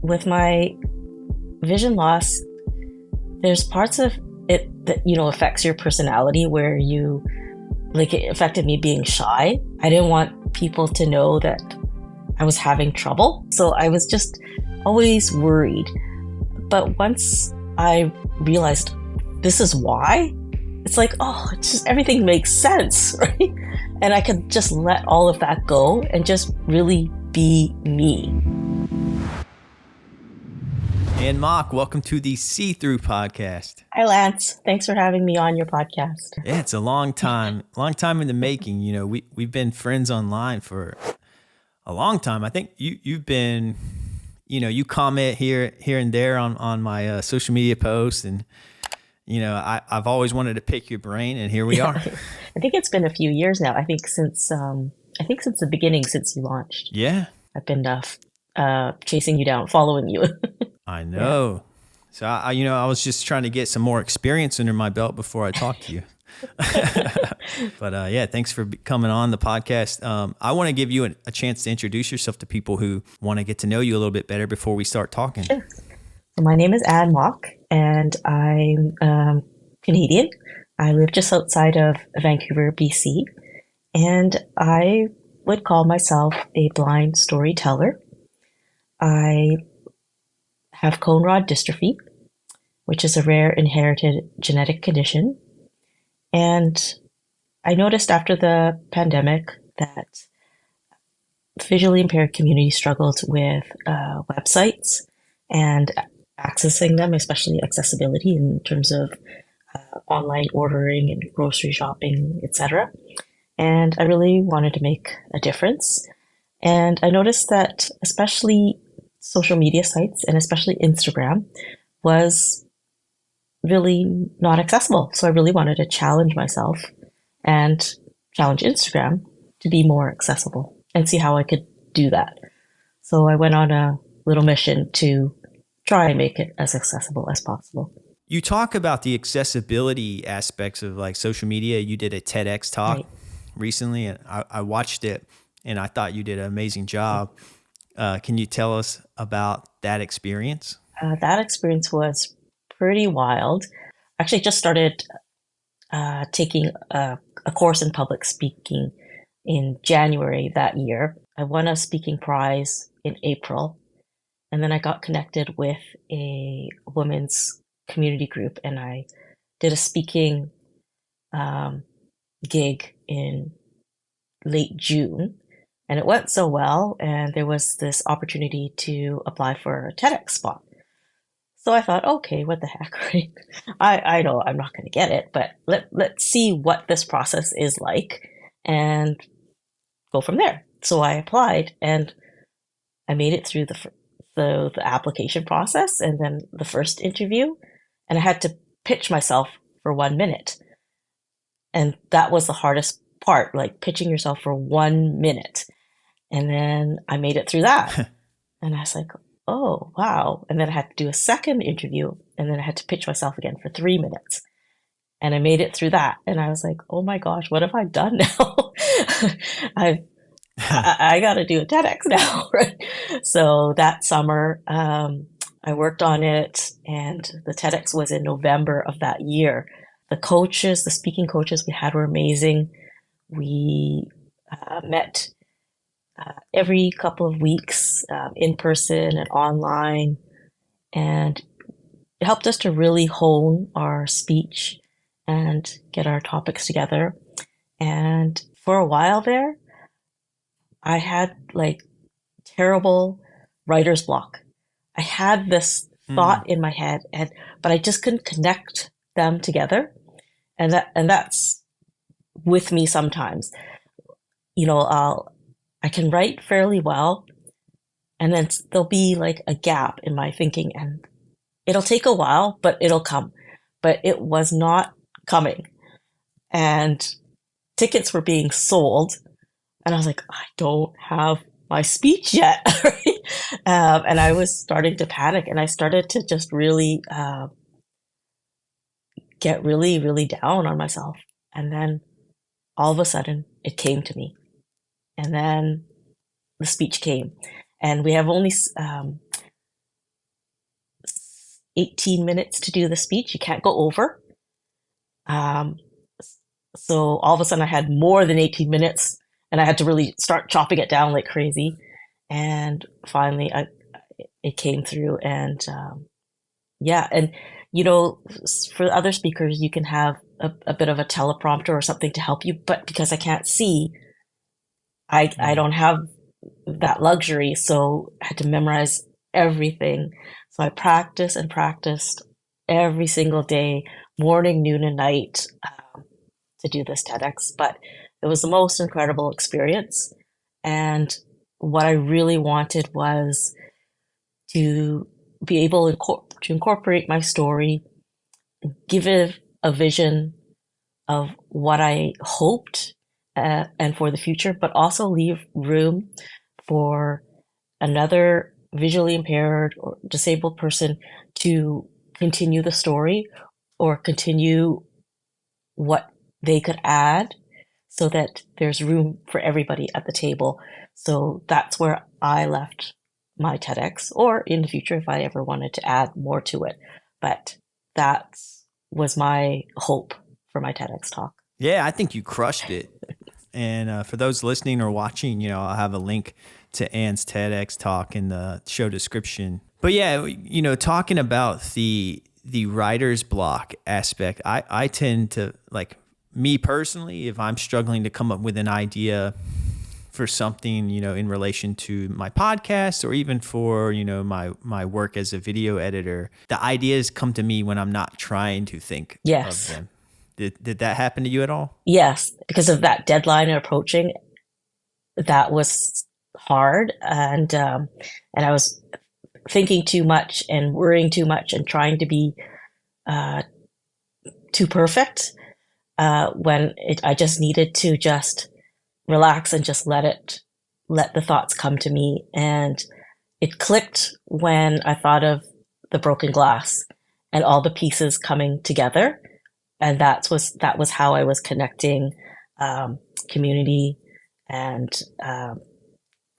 with my vision loss, there's parts of it that, affects your personality where it affected me being shy. I didn't want people to know that I was having trouble. So I was just always worried. But once I realized this is why, it's like, it's just everything makes sense, right? And I could just let all of that go and just really be me. And Mock, welcome to the See-Through podcast. Hi, Lance. Thanks for having me on your podcast. Yeah, it's a long time in the making. We've been friends online for a long time. I think you've been, you comment here and there on my social media posts, and I've always wanted to pick your brain, and here we are. I think it's been a few years now. I think since the beginning, since you launched. Yeah, I've been chasing you down, following you. I know. Yeah. So I was just trying to get some more experience under my belt before I talk to you. But thanks for coming on the podcast. I want to give you a chance to introduce yourself to people who want to get to know you a little bit better before we start talking. Sure. So my name is Anne Mock, and I'm Canadian. I live just outside of Vancouver, BC, and I would call myself a blind storyteller. I have cone rod dystrophy, which is a rare inherited genetic condition. And I noticed after the pandemic that visually impaired community struggled with websites and accessing them, especially accessibility in terms of online ordering and grocery shopping, etc. And I really wanted to make a difference. And I noticed that especially social media sites, and especially Instagram, was really not accessible. So I really wanted to challenge myself and challenge Instagram to be more accessible and see how I could do that. So I went on a little mission to try and make it as accessible as possible. You talk about the accessibility aspects of like social media. You did a TEDx Talk recently, and I watched it, and I thought you did an amazing job. Can you tell us about that experience? That experience was pretty wild. I actually just started taking a course in public speaking in January that year. I won a speaking prize in April, and then I got connected with a women's community group, and I did a speaking gig in late June. And it went so well, and there was this opportunity to apply for a TEDx spot. So I thought, okay, what the heck, right? I know I'm not going to get it, but let's see what this process is like and go from there. So I applied, and I made it through the application process and then the first interview, and I had to pitch myself for 1 minute. And that was the hardest part, like pitching yourself for 1 minute. And then I made it through that. And I was like, oh, wow. And then I had to do a second interview. And then I had to pitch myself again for 3 minutes. And I made it through that. And I was like, oh my gosh, what have I done now? I got to do a TEDx now, right? So that summer, I worked on it. And the TEDx was in November of that year. The speaking coaches we had were amazing. We met every couple of weeks, in person and online, and it helped us to really hone our speech and get our topics together. And for a while there, I had like terrible writer's block. I had this thought in my head, but I just couldn't connect them together, and that's with me sometimes. I can write fairly well, and then there'll be like a gap in my thinking, and it'll take a while, but it'll come. But it was not coming, and tickets were being sold, and I was like, I don't have my speech yet. Right? And I was starting to panic, and I started to just really get really, really down on myself. And then all of a sudden, it came to me. And then the speech came, and we have only 18 minutes to do the speech. You can't go over. Um, so all of a sudden I had more than 18 minutes and I had to really start chopping it down like crazy. And finally it came through and yeah. And, you know, for other speakers, you can have a bit of a teleprompter or something to help you. But because I can't see, I Mhm. don't have that luxury. So I had to memorize everything. So I practiced and practiced every single day, morning, noon, and night, to do this TEDx. But it was the most incredible experience. And what I really wanted was to be able to incorporate my story, give it a vision of what I hoped and for the future, but also leave room for another visually impaired or disabled person to continue the story or continue what they could add so that there's room for everybody at the table. So that's where I left my TEDx, or in the future if I ever wanted to add more to it. But that was my hope for my TEDx talk. Yeah, I think you crushed it. And for those listening or watching, I'll have a link to Anne's TEDx talk in the show description. But yeah, talking about the writer's block aspect, I tend to, like, me personally, if I'm struggling to come up with an idea for something, in relation to my podcast or even for, my work as a video editor, the ideas come to me when I'm not trying to think of Yes. them. Did that happen to you at all? Yes, because of that deadline approaching, that was hard, and I was thinking too much and worrying too much and trying to be uh, too perfect when I just needed to just relax and just let the thoughts come to me. And it clicked when I thought of the broken glass and all the pieces coming together, and that was how I was connecting community and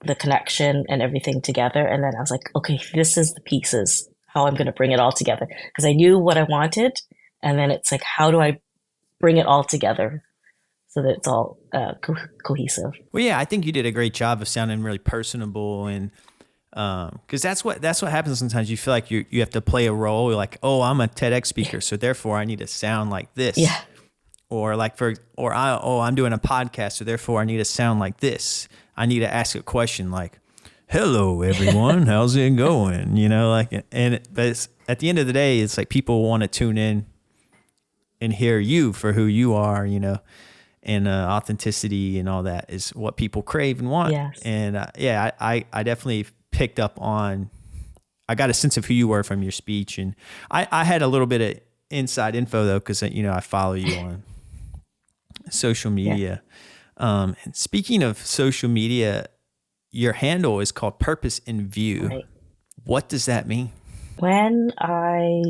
the connection and everything together. And then I was like, okay, this is the pieces, how I'm going to bring it all together. Because I knew what I wanted. And then it's like, how do I bring it all together so that it's all cohesive? Well, yeah, I think you did a great job of sounding really personable, and because that's what happens sometimes. You feel like you have to play a role. You're like, oh, I'm a TEDx speaker, so therefore I need to sound like this, Yeah. or I'm doing a podcast, so therefore I need to sound like this. I need to ask a question like, "Hello, everyone, how's it going?" But at the end of the day, it's like people want to tune in and hear you for who you are, and authenticity and all that is what people crave and want. Yes. And yeah, I definitely picked up on, I got a sense of who you were from your speech. And I had a little bit of inside info though, because, I follow you on social Yeah. media. And speaking of social media, your handle is called Purpose in View. Right. What does that mean? When I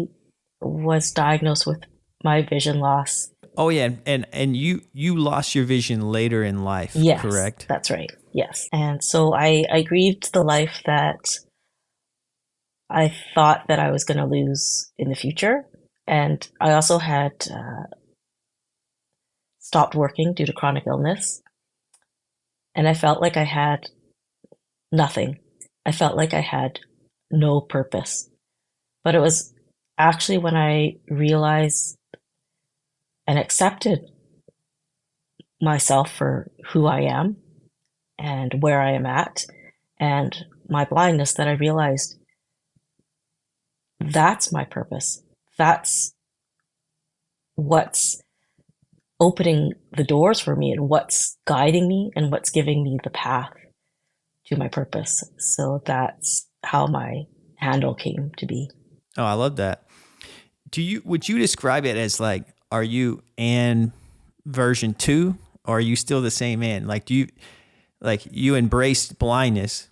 was diagnosed with my vision loss, Oh yeah, and you lost your vision later in life, yes, correct? that's right. Yes. And so I grieved the life that I thought that I was going to lose in the future. And I also had stopped working due to chronic illness. And I felt like I had nothing. I felt like I had no purpose. But it was actually when I realized and accepted myself for who I am and where I am at and my blindness that I realized that's my purpose. That's what's opening the doors for me and what's guiding me and what's giving me the path to my purpose. So that's how my handle came to be. Oh, I love that. Would you describe it as like, are you Anne version 2, or are you still the same Anne? Like, you embraced blindness?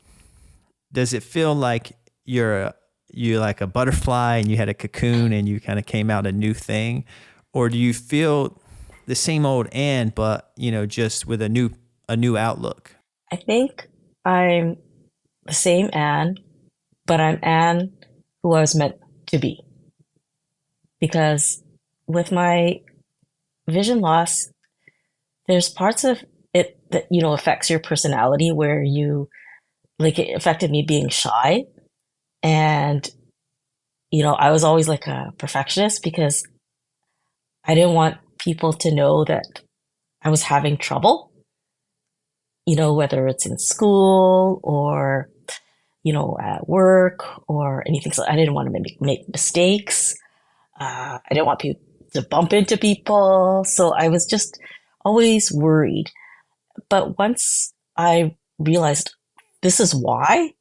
Does it feel like you're like a butterfly and you had a cocoon and you kind of came out a new thing, or do you feel the same old Anne but just with a new outlook? I think I'm the same Anne, but I'm Anne who I was meant to be. because with my vision loss, there's parts of it that, affects your personality where like it affected me being shy. And, I was always like a perfectionist because I didn't want people to know that I was having trouble, whether it's in school or, at work or anything. So I didn't want to make mistakes. I didn't want people to bump into people. So I was just always worried. But once I realized this is why,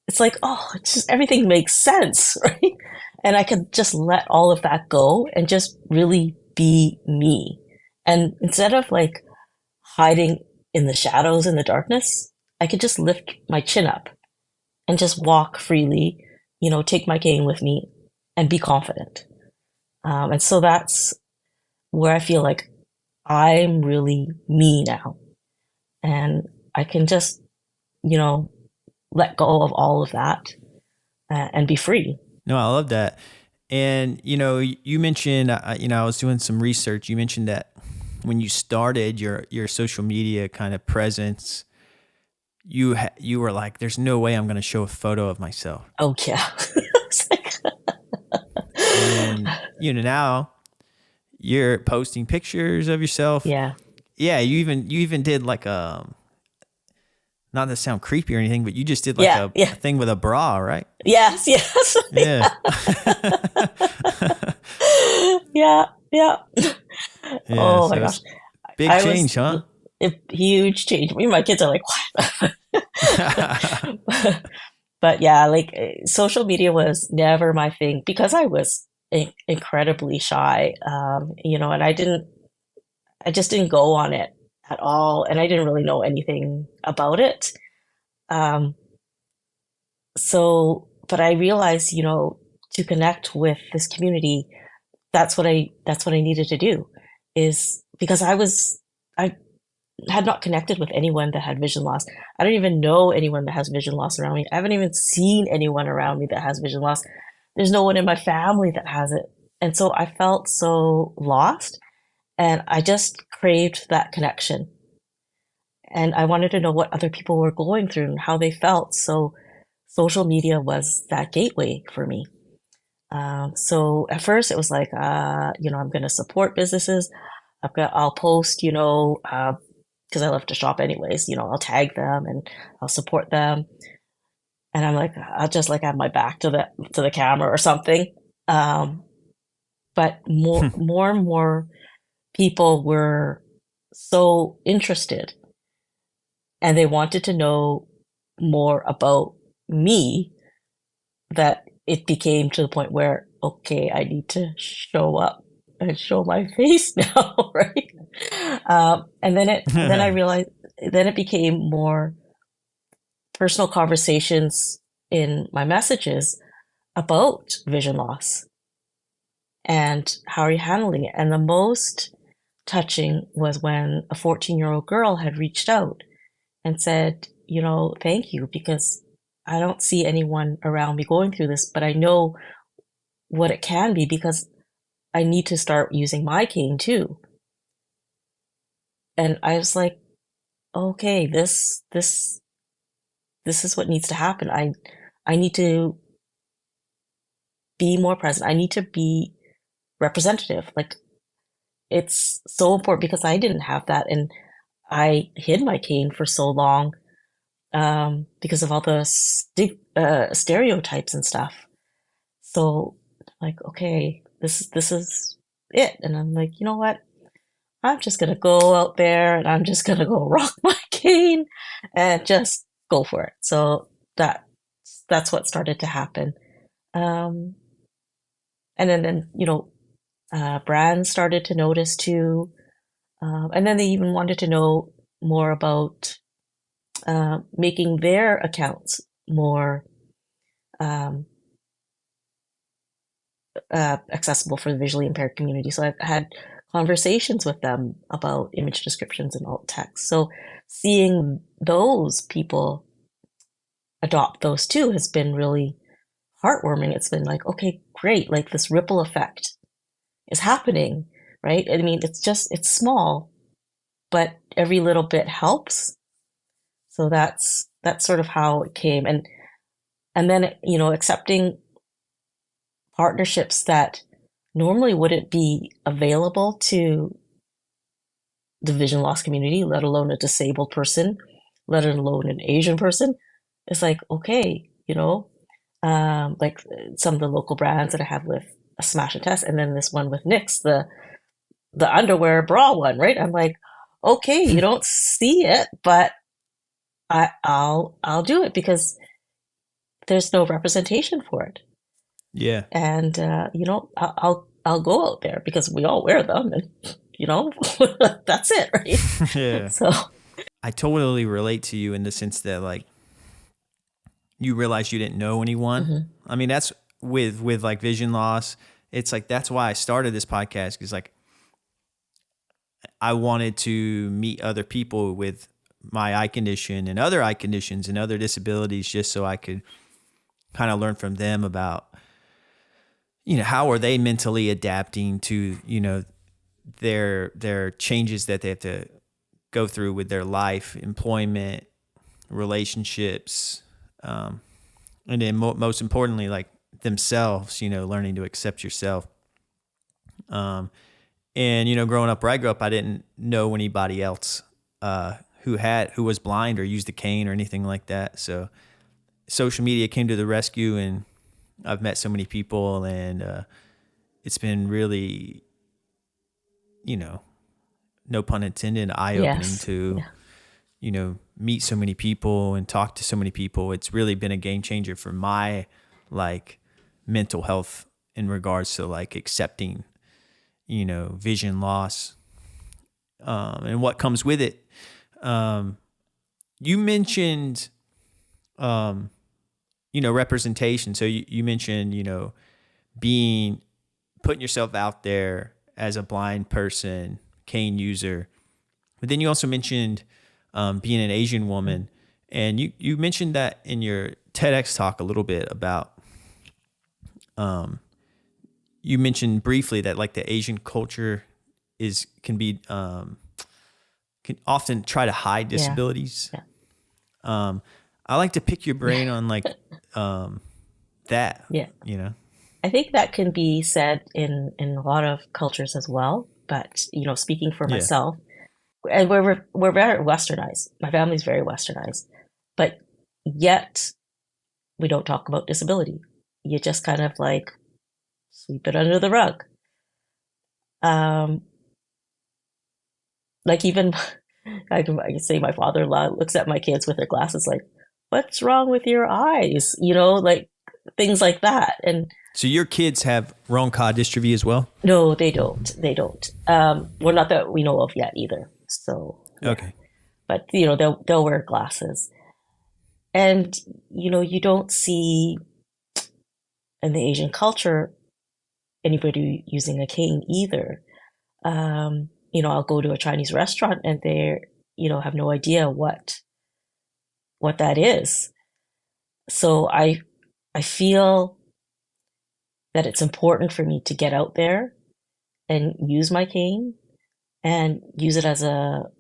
it's like, oh, it's just everything makes sense, right? And I could just let all of that go and just really be me. And instead of like hiding in the shadows in the darkness, I could just lift my chin up and just walk freely, take my cane with me and be confident. And so that's where I feel like I'm really me now. And I can just, you know, let go of all of that and be free. No, I love that. And you mentioned, I was doing some research. You mentioned that when you started your social media kind of presence, you were like, "There's no way I'm going to show a photo of myself." Oh, yeah. And now you're posting pictures of yourself. Yeah. Yeah, you even did like a, not to sound creepy or anything, but you just did like Yeah. a Yeah. thing with a bra, right? Yes. Yes. Yeah. Yeah. Yeah. Yeah. Oh my So gosh. it's big I was change, huh? a huge change. Me and my kids are like, what? But yeah, like social media was never my thing because I was incredibly shy, and I just didn't go on it at all, and I didn't really know anything about it. Um, but I realized, to connect with this community, that's what I needed to do, is because I had not connected with anyone that had vision loss. I don't even know anyone that has vision loss around me. I haven't even seen anyone around me that has vision loss. There's no one in my family that has it. And so I felt so lost and I just craved that connection. And I wanted to know what other people were going through and how they felt. So social media was that gateway for me. So at first it was like, I'm going to support businesses. I'll post, because I love to shop anyways, I'll tag them and I'll support them. And I'm like, I'll just like have my back to the camera or something. Um, but more and more people were so interested and they wanted to know more about me that it became to the point where, okay, I need to show up and show my face now, right? And then I realized, then it became more personal conversations in my messages about vision loss and how are you handling it. And the most touching was when a 14-year-old girl had reached out and said, thank you, because I don't see anyone around me going through this, but I know what it can be because I need to start using my cane too. And I was like, okay, this is what needs to happen. I need to be more present. I need to be representative. Like it's so important because I didn't have that and I hid my cane for so long because of all the stereotypes and stuff. So like, okay, this is it. And I'm like, you know what? I'm just gonna go out there and I'm just gonna go rock my cane and just go for it. So that's what started to happen. Um, and then brands started to notice too, and then they even wanted to know more about making their accounts more um, accessible for the visually impaired community. So I've had conversations with them about image descriptions and alt text. So seeing those people adopt those too has been really heartwarming. It's been like, okay, great, like this ripple effect. is happening, right? I mean, it's small, but every little bit helps. So that's sort of how it came. And then, accepting partnerships that normally wouldn't be available to the vision loss community, let alone a disabled person, let alone an Asian person. It's like, okay, like some of the local brands that I have with a Smash and Test, and then this one with NYX, the underwear bra one, right? I'm like, okay, you don't see it, but I'll do it because there's no representation for it. Yeah. And I'll go out there because we all wear them, and that's it, right? Yeah. So I totally relate to you in the sense that like you realize you didn't know anyone. mhm, I mean, that's with like vision loss. It's like that's why I started this podcast, because like I wanted to meet other people with my eye condition and other eye conditions and other disabilities, just so I could kind of learn from them about, how are they mentally adapting to, their changes that they have to go through with their life, employment, relationships, and then most importantly, like themselves, learning to accept yourself. And growing up where I grew up, I didn't know anybody else who was blind or used a cane or anything like that. So social media came to the rescue, and I've met so many people, and it's been really, no pun intended, eye opening yes, to, yeah, meet so many people and talk to so many people. It's really been a game changer for my like mental health in regards to like accepting, vision loss, and what comes with it. You mentioned, representation. So you mentioned, putting yourself out there as a blind person, cane user. But then you also mentioned being an Asian woman. And you mentioned that in your TEDx talk a little bit about, you mentioned briefly that like the Asian culture can often try to hide yeah, disabilities. yeah, I like to pick your brain yeah, on like that, yeah. you know? I think that can be said in a lot of cultures as well. But speaking for Yeah. myself, and we're very westernized. My family's very westernized, but yet we don't talk about disability. You just kind of like sweep it under the rug. Um, like even I can say my father-in-law looks at my kids with their glasses like, "What's wrong with your eyes?" Like things like that. And So your kids have Ronca dystrophy as well? no, they don't. They don't. Well, not that we know of yet either. So yeah, Okay. but they'll wear glasses, and you don't see in the Asian culture anybody using a cane either. I'll go to a Chinese restaurant and they have no idea what that is. So I feel that it's important for me to get out there and use my cane and use it as a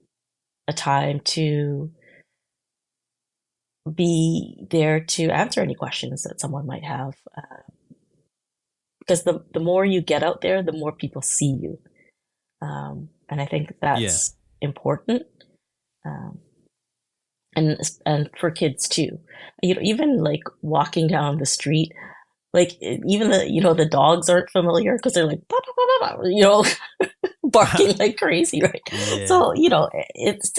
time to be there to answer any questions that someone might have. Because the more you get out there, the more people see you. And I think Yeah. that's important. Um, and for kids too. Even like walking down the street, like even the dogs aren't familiar because they're like "Bah, bah, bah, bah," barking like crazy, right? Yeah. So it's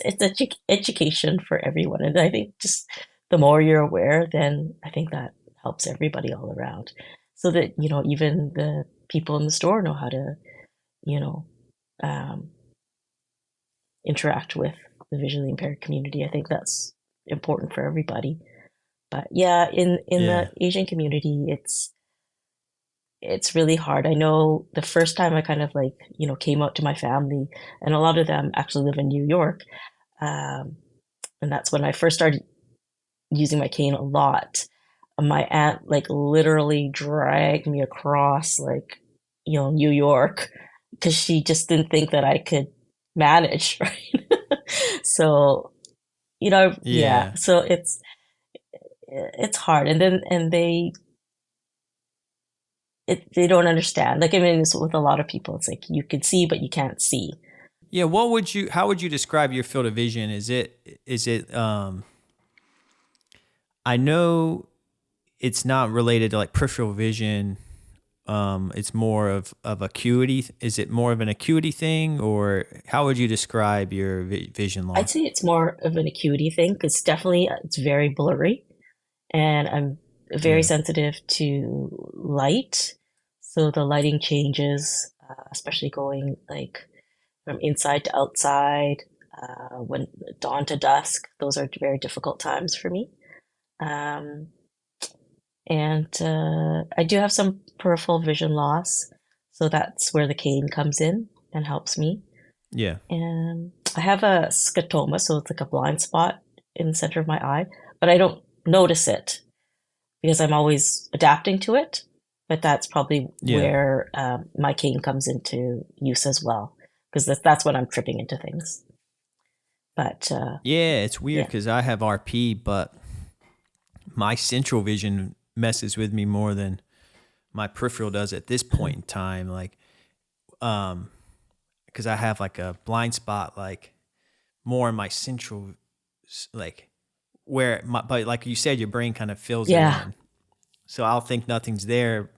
education for everyone, and I think just the more you're aware, then I think that helps everybody all around, so that even the people in the store know how to you know um, interact with the visually impaired community. I think that's important for everybody. But yeah, in the Yeah. Asian community, it's really hard. I know the first time I kind of like, came out to my family, and a lot of them actually live in New York. Um, and that's when I first started using my cane a lot. My aunt like literally dragged me across like New York, because she just didn't think that I could manage, right? So, yeah, Yeah. so it's hard. And then they don't understand. Like, I mean, it's with a lot of people, it's like you could see, but you can't see. Yeah. How would you describe your field of vision? I know it's not related to like peripheral vision. It's more of acuity. Is it more of an acuity thing, or how would you describe your vision I'd loss? say it's more of an acuity thing because definitely it's very blurry, and I'm very Yeah. sensitive to light. So the lighting changes, especially going like from inside to outside, when dawn to dusk. Those are very difficult times for me. Um, and I do have some peripheral vision loss, so that's where the cane comes in and helps me. Yeah. And I have a scotoma, so it's like a blind spot in the center of my eye, but I don't notice it because I'm always adapting to it. But that's probably Yeah. where my cane comes into use as well, because that's when I'm tripping into things. But Yeah. It's weird yeah, because I have RP, but my central vision messes with me more than my peripheral does at this point in time. Like, um, because I have like a blind spot, like more in my central, like but like you said, your brain kind of fills it yeah, in. So I'll think nothing's there,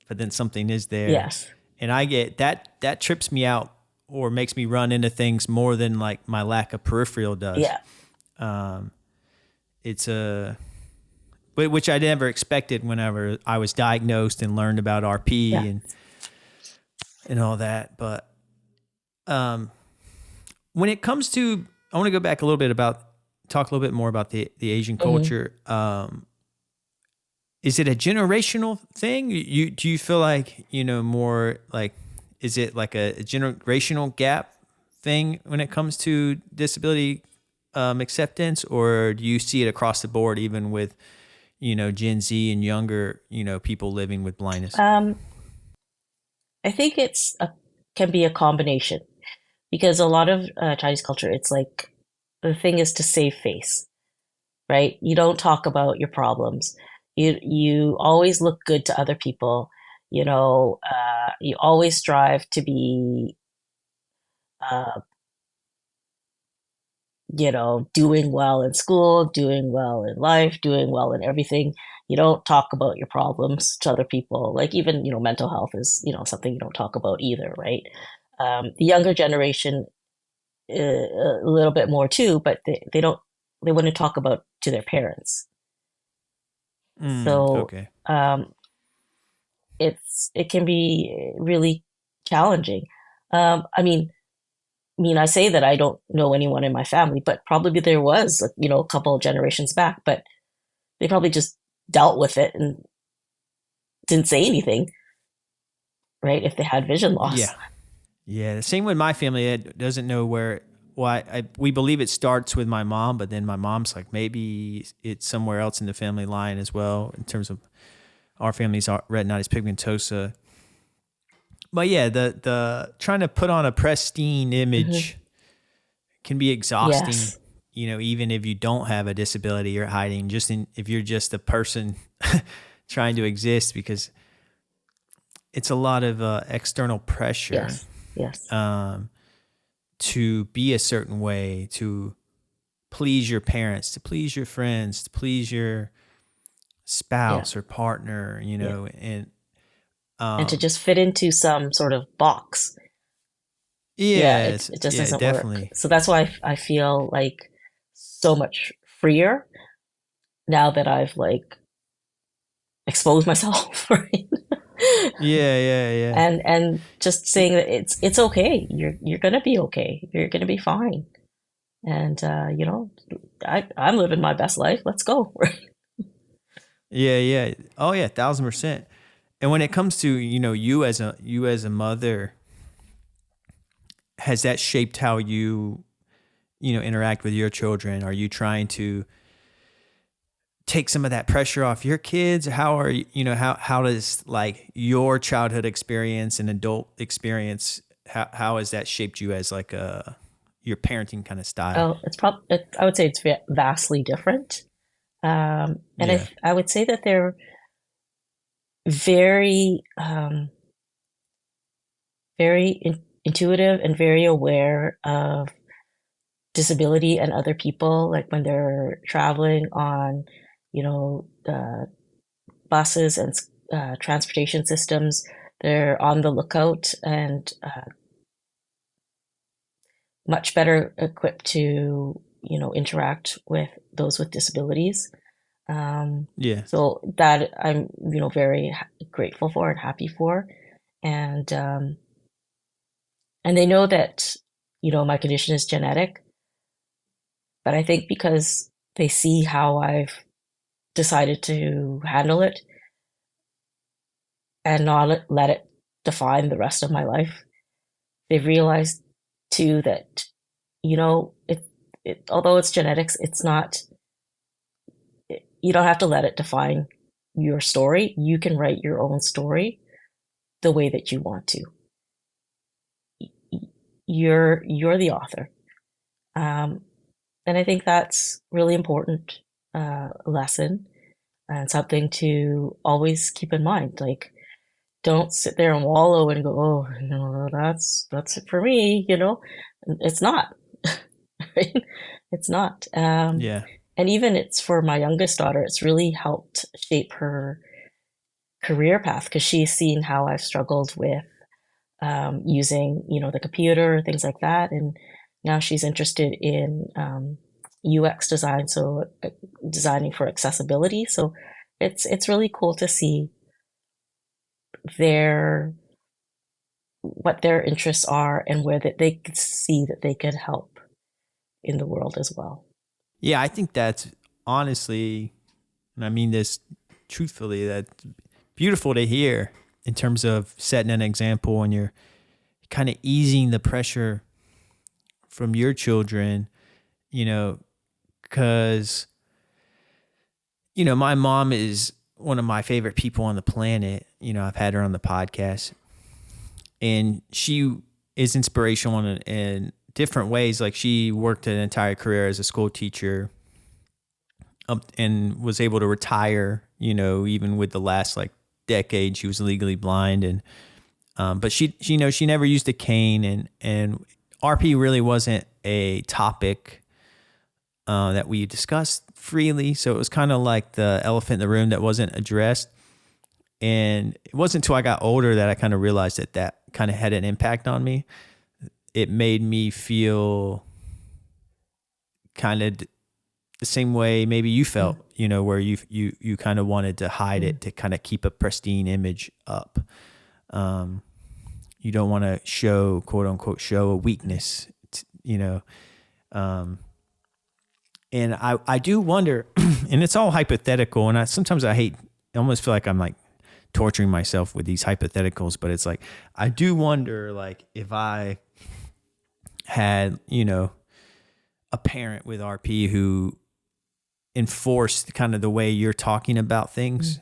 but then something is there. yes, And I get that trips me out or makes me run into things more than like my lack of peripheral does. yeah, Um, it's a, which I never expected whenever I was diagnosed and learned about yeah. RP and all that. But um, when it comes to, I want to go back a little bit talk a little bit more about the Asian Hmm. culture. Is it a generational thing? Do you feel like, more like, is it like a generational gap thing when it comes to disability acceptance, or do you see it across the board, even with, Gen Z and younger, people living with blindness? Um, I think can be a combination because a lot of Chinese culture, it's like the thing is to save face, right? You don't talk about your problems. You always look good to other people. You always strive to be, uh, doing well in school, doing well in life, doing well in everything. You don't talk about your problems to other people. Like even, mental health is, something you don't talk about either, right? The younger generation, a little bit more too, but they don't, they wouldn't talk about to their parents. So, Okay. it can be really challenging. I mean, I say that I don't know anyone in my family, but probably there was, a couple of generations back, but they probably just dealt with it and didn't say anything, right? If they had vision Yeah. loss. Yeah. The same with my family. It doesn't know where. Well, we believe it starts with my mom, but then my mom's like, maybe it's somewhere else in the family line as well, in terms of our family's retinitis pigmentosa. But yeah, the trying to put on a pristine Hmm. image can be exhausting. Yes. Even if you don't have a disability you're hiding, if you're just a person trying to exist, because it's a lot of external pressure Yes. Yes. um, to be a certain way, to please your parents, to please your friends, to please your Yeah. spouse or partner, Yeah. and And to um, just fit into some sort of box. Yeah, yes, it just yeah, doesn't work. definitely. So that's why I feel like so much freer now that I've like exposed myself, right? Yeah, yeah, yeah. And just saying that it's okay. You're gonna be okay. You're gonna be fine. And I'm living my best life. Let's go. Yeah, yeah. Oh yeah, 1,000%. And when it comes to, you as a mother, has that shaped how you interact with your children? Are you trying to take some of that pressure off your kids? How are you, how does like your childhood experience and adult experience, how has that shaped you as like your parenting kind of style? Oh, I would say it's vastly different. And Yeah. I would say that they're very, intuitive and very aware of disability and other people. Like when they're traveling on, buses and transportation systems, they're on the lookout and much better equipped to, interact with those with disabilities. Um, Yeah. so that I'm, very grateful for and happy for. And and they know that, my condition is genetic, but I think because they see how I've decided to handle it and not let it define the rest of my life, they've realized too that, although it's genetics, it's not, you don't have to let it define your story. You can write your own story the way that you want to. You're the author. Um, and I think that's really important lesson and something to always keep in mind. Like, don't sit there and wallow and go, oh, that's it for me. It's not. Right? It's not. Yeah. And even it's for my youngest daughter. It's really helped shape her career path because she's seen how I've struggled with using, the computer, things like that. And now she's interested in UX design, so designing for accessibility. So it's really cool to see their what their interests are and where that they could see that they could help in the world as well. Yeah. I think that's honestly, and I mean this truthfully, that's beautiful to hear in terms of setting an example, and you're kind of easing the pressure from your children, because, my mom is one of my favorite people on the planet. I've had her on the podcast, and she is inspirational in different ways. Like, she worked an entire career as a school teacher, and was able to retire, even with the last like decade, she was legally blind. And, but she never used a cane, and RP really wasn't a topic that we discussed freely. So it was kind of like the elephant in the room that wasn't addressed. And it wasn't until I got older that I kind of realized that kind of had an impact on me. It made me feel kind of the same way maybe you felt, where you kind of wanted to hide it to kind of keep a pristine image up. You don't want to show, quote unquote, show a weakness, and I do wonder, and it's all hypothetical, and sometimes I almost feel like I'm like torturing myself with these hypotheticals, but it's like, I do wonder, like, if I had, a parent with RP who enforced kind of the way you're talking about things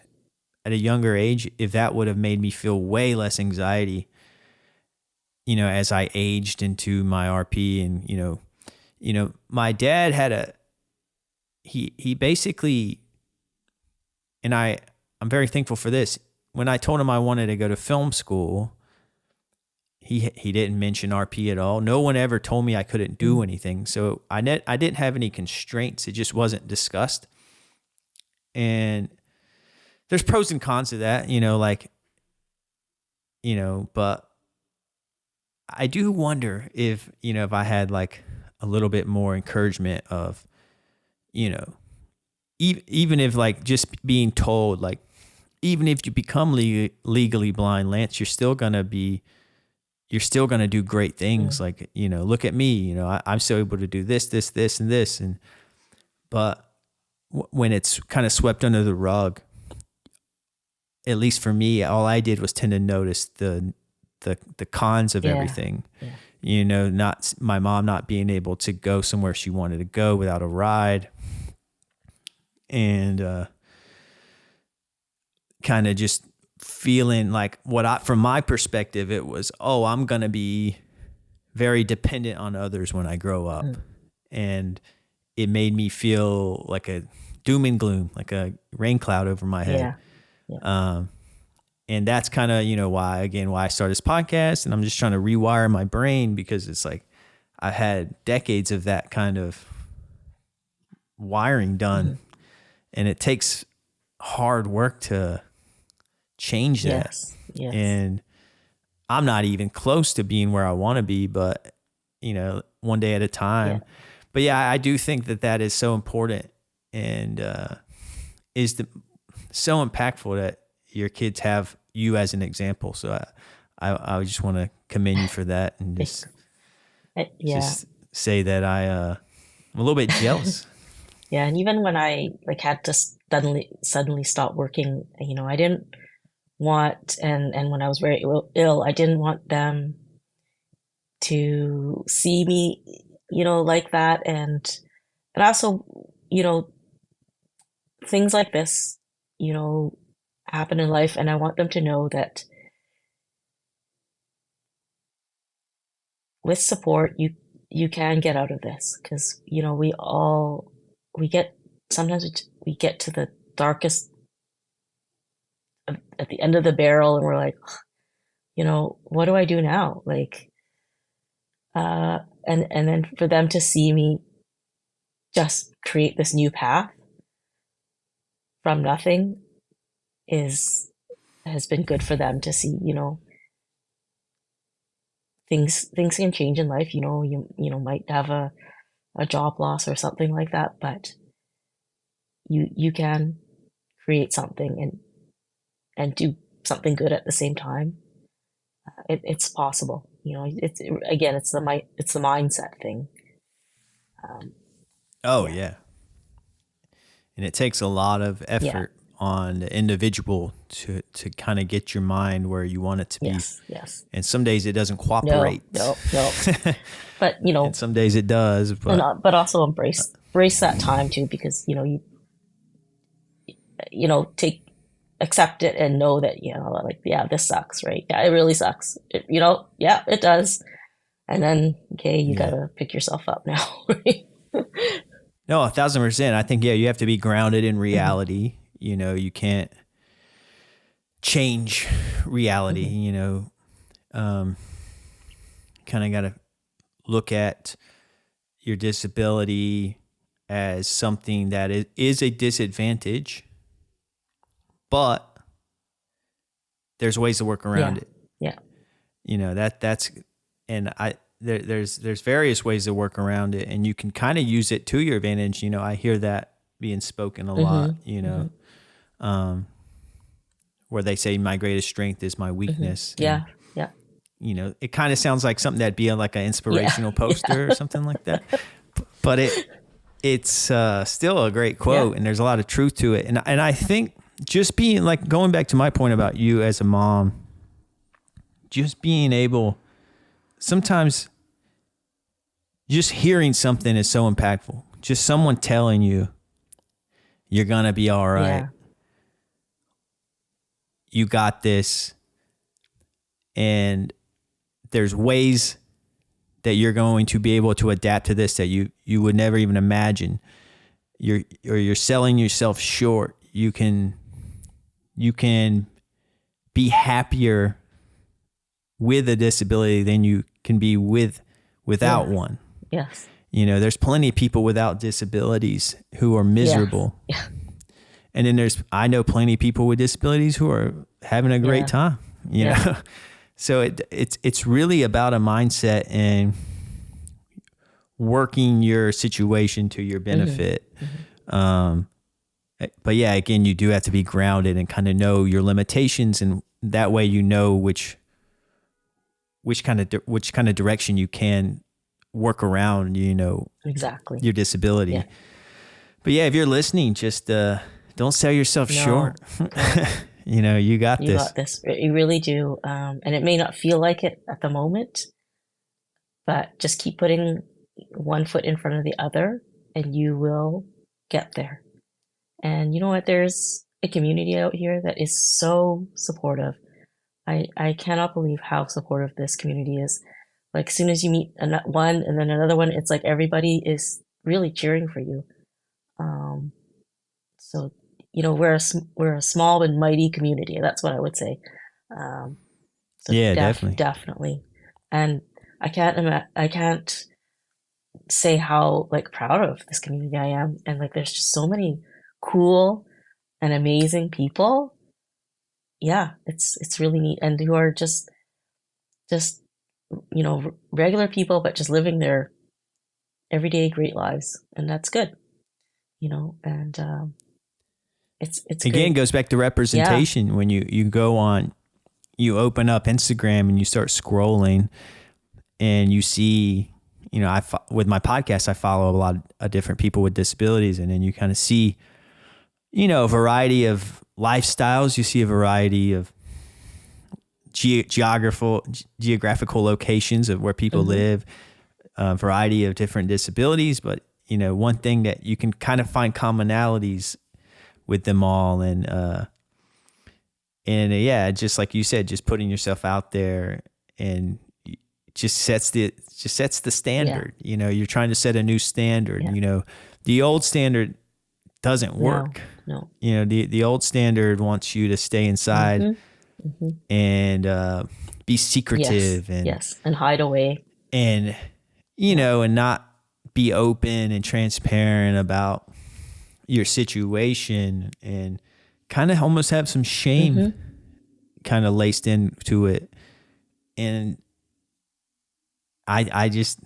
at a younger age, if that would have made me feel way less anxiety, as I aged into my RP. And, my dad had he basically, and I'm very thankful for this. When I told him I wanted to go to film school, he didn't mention RP at all. No one ever told me I couldn't do anything. So I didn't have any constraints. It just wasn't discussed. And there's pros and cons to that, but I do wonder if I had like a little bit more encouragement of, even if like just being told, like, even if you become legally blind, Lance, you're still going to do great things. Like, look at me, I'm still able to do this, and this. But when it's kind of swept under the rug, at least for me, all I did was tend to notice the cons of everything. Not my mom not being able to go somewhere she wanted to go without a ride. and kind of just feeling like from my perspective, it was, oh, I'm going to be very dependent on others when I grow up. And it made me feel like a doom and gloom, like a rain cloud over my head. And that's kind of, why I started this podcast, and I'm just trying to rewire my brain, because it's like I've had decades of that kind of wiring done, and it takes hard work to change that. Yes. And I'm not even close to being where I want to be, but one day at a time. But yeah, I do think that is so important, and so impactful that your kids have you as an example. So I just want to commend you for that, and just say that I'm a little bit jealous. Yeah, and even when I had to suddenly stop working, I didn't want, and when I was very ill, I didn't want them to see me, like that, and also, things like this, happen in life, and I want them to know that with support, you can get out of this, because sometimes we get to the darkest at the end of the barrel, and we're like, what do I do now? And then for them to see me just create this new path from nothing has been good for them to see, things can change in life. You might have a job loss or something like that, but you can create something and do something good at the same time. It's possible. It's the mindset thing. Yeah. And it takes a lot of effort on the individual to kind of get your mind where you want it to be. Yes. And some days it doesn't cooperate. No. But and some days it does. But also embrace that time too, because accept it and know that this sucks, right? Yeah, it really sucks. It does. And then you gotta pick yourself up now. Right? No, 1,000%. I think, you have to be grounded in reality. You can't change reality, kind of got to look at your disability as something that is a disadvantage, but there's ways to work around it. That's, and there's various ways to work around it, and you can kind of use it to your advantage. I hear that being spoken a lot, where they say my greatest strength is my weakness. Yeah. It kind of sounds like something that'd be like an inspirational poster or something like that, but it's still a great quote, and there's a lot of truth to it. And I think just being going back to my point about you as a mom, just being able, sometimes just hearing something is so impactful. Just someone telling you, you're going to be all right. Yeah. You got this. And there's ways that you're going to be able to adapt to this that you would never even imagine. You're selling yourself short. You can be happier with a disability than you can be without one. Yes. There's plenty of people without disabilities who are miserable. Yeah. And then I know plenty of people with disabilities who are having a great time, you know? So it's really about a mindset and working your situation to your benefit. But again, you do have to be grounded and kind of know your limitations, and that way which kind of direction you can work around, exactly your disability. But if you're listening, just don't sell yourself short. You got this. You got this. You really do. And it may not feel like it at the moment, but just keep putting one foot in front of the other, and you will get there. And you know what? There's a community out here that is so supportive. I cannot believe how supportive this community is. Like, as soon as you meet one and then another one, it's like everybody is really cheering for you. Um, so, we're a small and mighty community. That's what I would say. Um, so Yeah, definitely. definitely. And I can't say how like proud of this community I am. And like, there's just so many cool and amazing people. Yeah, it's really neat, and who are just regular people, but just living their everyday great lives, and that's good. And it's Again, great. goes back to Yeah. representation. When you go on, you open up Instagram and you start scrolling and you see, with my podcast, I follow a lot of different people with disabilities, and then you kind of see, a variety of lifestyles. You see a variety of geographical locations of where people Hmm. live, a variety of different disabilities. But, one thing that you can kind of find commonalities with them all. And yeah, just like you said, just putting yourself out there and just sets the Yeah. standard. You're trying to set a new standard. Yeah. The old standard doesn't No. work. No. The old standard wants you to stay inside Hmm. Hmm. and be Yes. secretive Yes. And hide away. and Yeah. and not be open and transparent about your situation, and kind of almost have some shame Hmm. kind of laced into it. And I just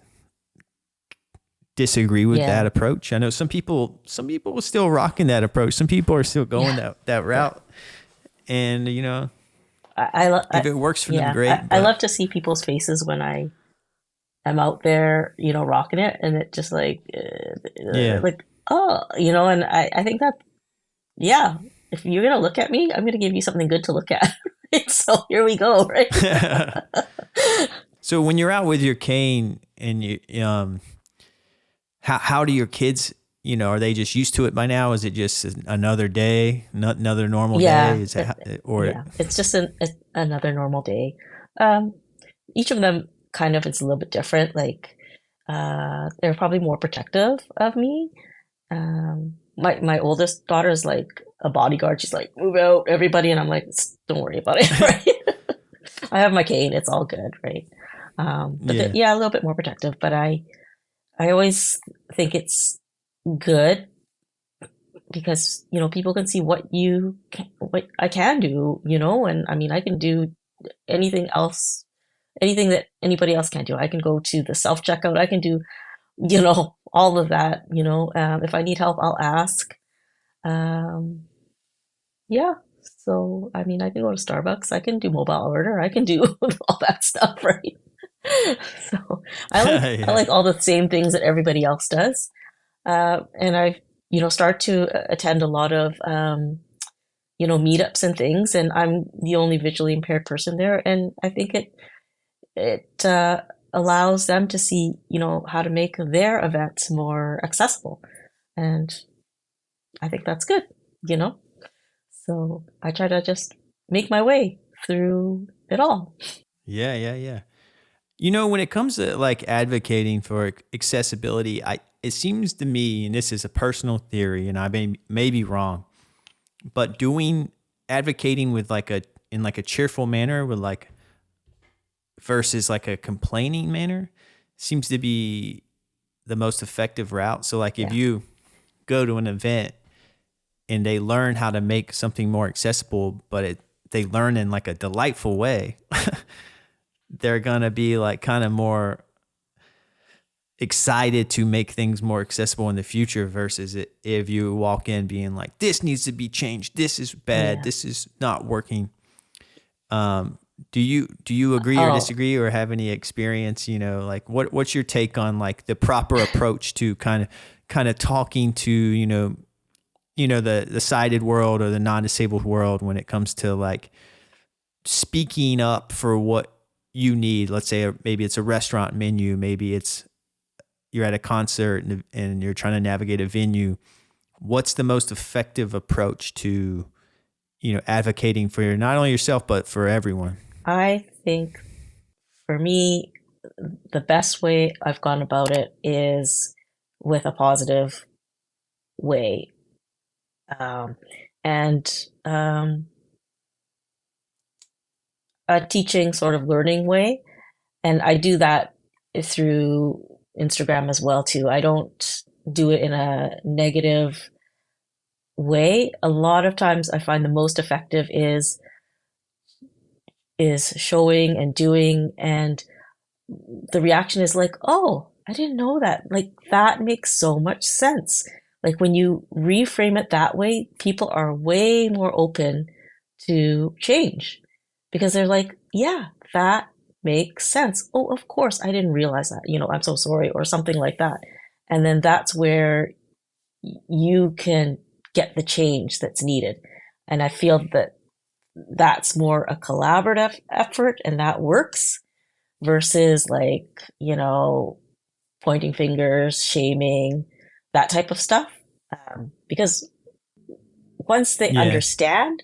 disagree with that Yeah. approach. I know some people are still rocking that approach. Some people are still going Yeah. that Yeah. route. And I if it works for them, yeah. great. I But love to see people's faces when I am out there, rocking it, and it just yeah. like, oh, and I think that, yeah, if you're gonna look at me, I'm gonna give you something good to look at. So here we go, right? So when you're out with your cane and how do your kids, are they just used to it by now? Is it just another day, another normal day? Yeah, Is that, or yeah. It's just another normal day. Each of them kind of is a little bit different. Like, they're probably more protective of me. My oldest daughter is like a bodyguard. She's like, move out, everybody, and I'm like, don't worry about it, right? I have my cane. It's all good, right? yeah, Yeah, a little bit more protective. But I always think it's good because people can see what I can do, and I mean I can do anything else, anything that anybody else can't do. I can go to the self checkout. I can do all of that. If I need help, I'll ask. Um, yeah. So I mean, I can go to Starbucks. I can do mobile order. I can do all that stuff, right? So I yeah, like all the same things that everybody else does. And I, start to attend a lot of, meetups and things, and I'm the only visually impaired person there. And I think it allows them to see, how to make their events more accessible. And I think that's good, you know? So I try to just make my way through it all. yeah. When it comes to like advocating for accessibility, it seems to me, and this is a personal theory, and I may be wrong, but advocating with in like a cheerful manner, with like versus like a complaining manner, seems to be the most effective route. So like if Yeah. you go to an event and they learn how to make something more accessible, but they learn in like a delightful way, they're gonna be like kind of more excited to make things more accessible in the future versus if you walk in being like, this needs to be changed, this is bad, Yeah. this is not working. Do you agree or Oh, disagree, or have any experience, like what's your take on like the proper approach to kind of talking to, the sighted world or the non-disabled world when it comes to like speaking up for what you need? Let's say maybe it's a restaurant menu, maybe it's you're at a concert and you're trying to navigate a venue what's the most effective approach to, advocating for not only yourself, but for everyone? I think for me, the best way I've gone about it is with a positive way. Um, and a teaching sort of learning way. And I do that through Instagram as well too. I don't do it in a negative way. A lot of times I find the most effective is showing and doing, and the reaction is like, "Oh, I didn't know that." Like that makes so much sense. Like when you reframe it that way, people are way more open to change because they're like, "Yeah, that makes sense. Oh, of course, I didn't realize that. I'm so sorry," or something like that. And then that's where you can get the change that's needed. And I feel that that's more a collaborative effort and that works versus like, pointing fingers, shaming, that type of stuff. Because once they Yeah. understand,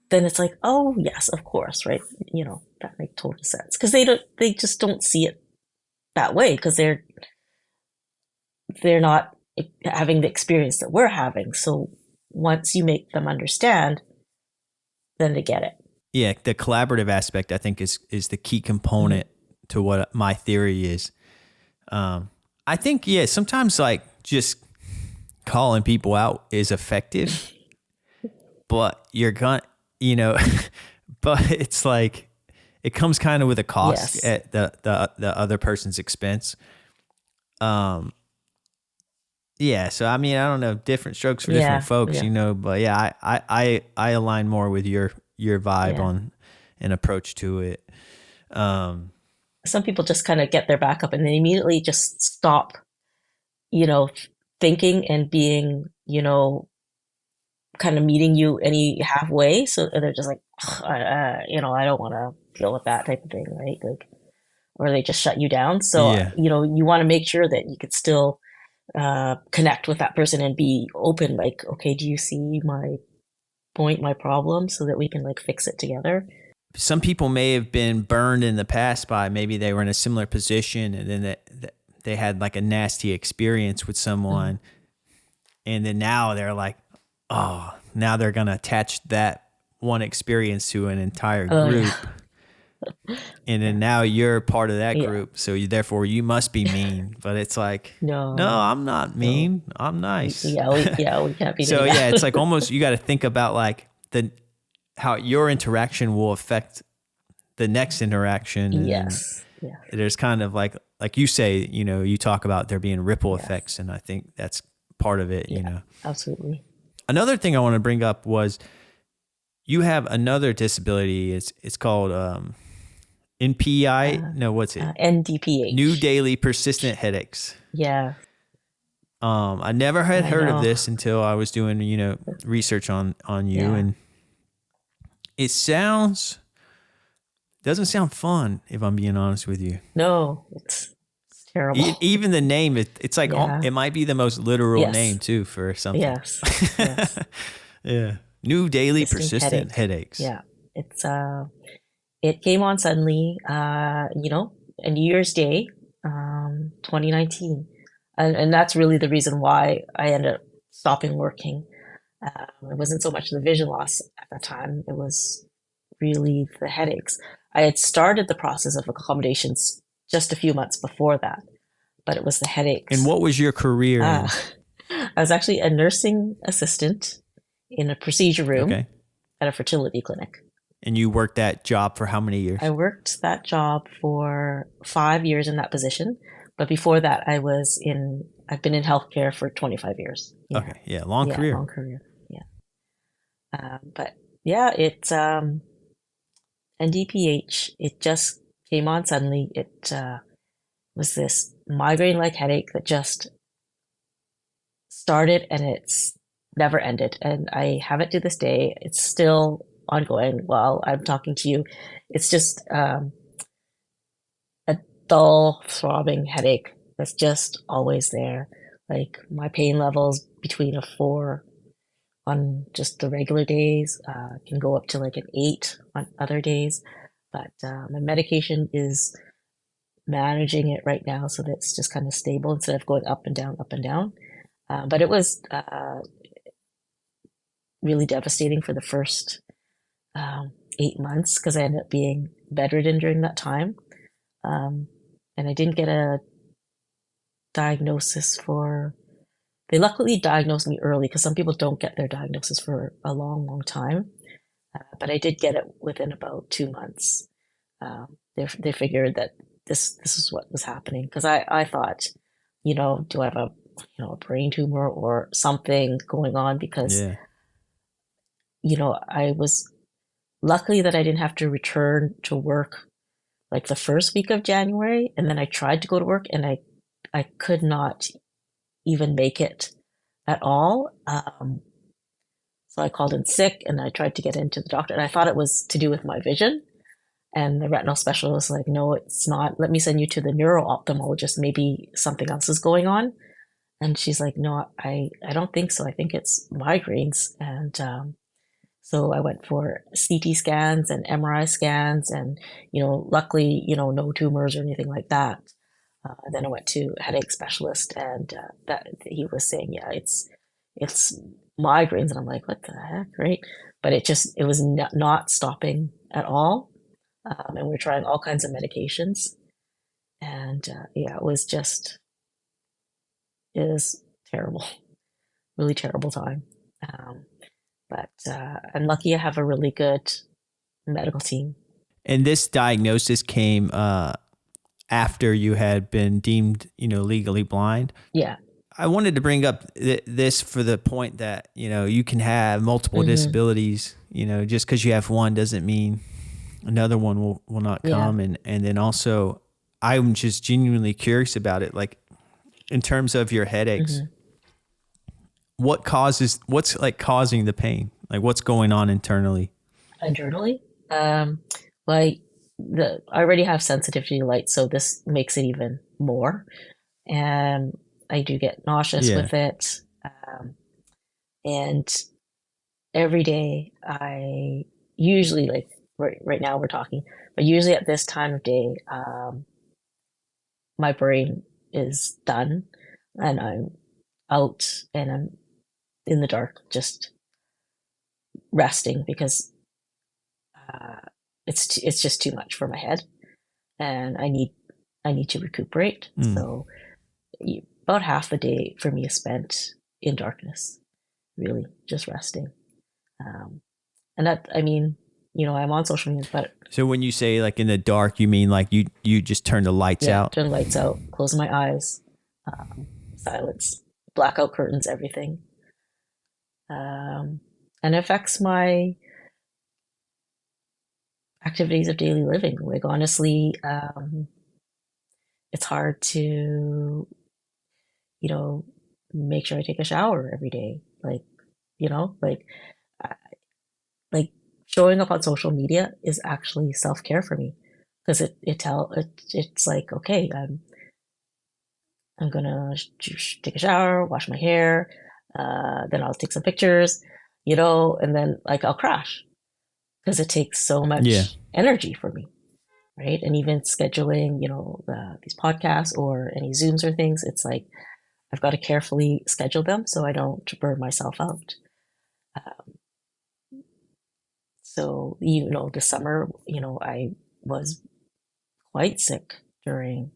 then it's like, oh yes, of course, right? That makes total sense. Because they just don't see it that way because they're not having the experience that we're having. So once you make them understand, then they get it. Yeah. The collaborative aspect, I think, is the key Mm-hmm. component to what my theory is. I think, yeah, sometimes like just calling people out is effective, but you're gonna, but it's like, it comes kind of with a cost Yes. at the other person's expense. Um, yeah. So, I mean, I don't know, different strokes for different Yeah. folks, Yeah. but yeah, I align more with your vibe Yeah. on an approach to it. Um, Some people just kind of get their back up and then immediately just stop, you know, thinking and being, kind of meeting you any halfway. So they're just like, I don't want to deal with that type of thing, right? Like, or they just shut you down. So, yeah. you want to make sure that you could still connect with that person and be open. Like, okay, do you see my point, my problem, so that we can like fix it together? Some people may have been burned in the past by, maybe they were in a similar position, and then they had like a nasty experience with Mhm. someone, and then now they're like, oh, now they're going to attach that one experience to an entire Oh yeah, group. And then yeah, now you're part of that yeah. group. So therefore you must be mean, but it's like, no, No, I'm not no. mean. I'm nice. We can't be So doing yeah, it's that. like almost, you got to think about like how your interaction will affect the next interaction. And then Yes, yeah, there's kind of like you say, you talk about there being ripple yes, effects. And I think that's part of it, yeah, absolutely. Another thing I want to bring up was, you have another disability. It's called NPI. No, what's it? New NDPH. daily persistent headaches. Yeah, I never had I heard of know. this until I was doing, research on you, Yeah, and it doesn't sound fun, if I'm being honest with you. no, it's terrible. Even the name, it's like, Yeah, it might be the most literal name yes, too for something. yes, yes. Yeah. New daily Persistent persistent headache. headaches. Yeah, it came on suddenly, a New Year's Day, 2019. And that's really the reason why I ended up stopping working. It wasn't so much the vision loss at that time, it was really the headaches. I had started the process of accommodations just a few months before that, but it was the And headaches. what was your career Uh, in? I was actually a nursing assistant in a procedure room Okay. at a fertility clinic. And you worked that job for how many I years? worked that job for 5 years in that position, but before that, I've been in healthcare for 25 years. Yeah, Okay. Yeah. Long yeah, career. long career. Yeah, but yeah, it's NDPH. It just came on suddenly. It was this migraine-like headache that just started and it's never ended, and I have it to this day. It's still ongoing while I'm talking to you. It's just a dull, throbbing headache that's just always there. Like my pain levels between a 4 on just the regular days, can go up to like an 8 on other days. But my medication is managing it right now so that it's just kind of stable instead of going up and down, up and down. But it was really devastating for the first 8 months because I ended up being bedridden during that time. And I didn't get a diagnosis they luckily diagnosed me early because some people don't get their diagnosis for a long, long time. But I did get it within about 2 months. They figured that this is what was happening because I thought, do I have a brain tumor or something going on? Because, Yeah. I was luckily that I didn't have to return to work like the first week of January. And then I tried to go to work and I could not even make it at all. So I called in sick and I tried to get into the doctor and I thought it was to do with my vision. And the retinal specialist was like, no, it's not. Let me send you to the neuro-ophthalmologist. Maybe something else is going on. And she's like, no, I don't think so. I think it's migraines. And so I went for CT scans and MRI scans and, luckily, no tumors or anything like that. Then I went to a headache specialist and that he was saying, yeah, it's migraines. And I'm like, what the heck, right? But it was not stopping at all. And we're trying all kinds of medications. And yeah, it was terrible, really terrible time. But I'm lucky I have a really good medical team. And this diagnosis came after you had been deemed, legally blind. Yeah. I wanted to bring up this for the point that, you can have multiple disabilities, just because you have one doesn't mean another one will not come. Yeah. And then also I'm just genuinely curious about it. Like in terms of your headaches, what's like causing the pain? Like what's going on internally? Internally? Like I already have sensitivity to light, so this makes it even more. And I do get nauseous with it. And every day I usually like right now we're talking, but usually at this time of day, my brain is done and I'm out and I'm in the dark, just resting because it's just too much for my head, and I need to recuperate. So about half the day for me is spent in darkness, really just resting. And that, I mean, I'm on social media, but so when you say like in the dark, you mean like you just turn the lights out? Turn the lights out, close my eyes, silence, blackout curtains, everything. And it affects my activities of daily living. Like honestly, it's hard to, make sure I take a shower every day. Like, like showing up on social media is actually self-care for me because it's like, okay, I'm gonna take a shower, wash my hair, then I'll take some pictures, and then like I'll crash because it takes so much energy for me, right? And even scheduling, these podcasts or any Zooms or things, it's like I've got to carefully schedule them so I don't burn myself out. So, this summer, I was quite sick during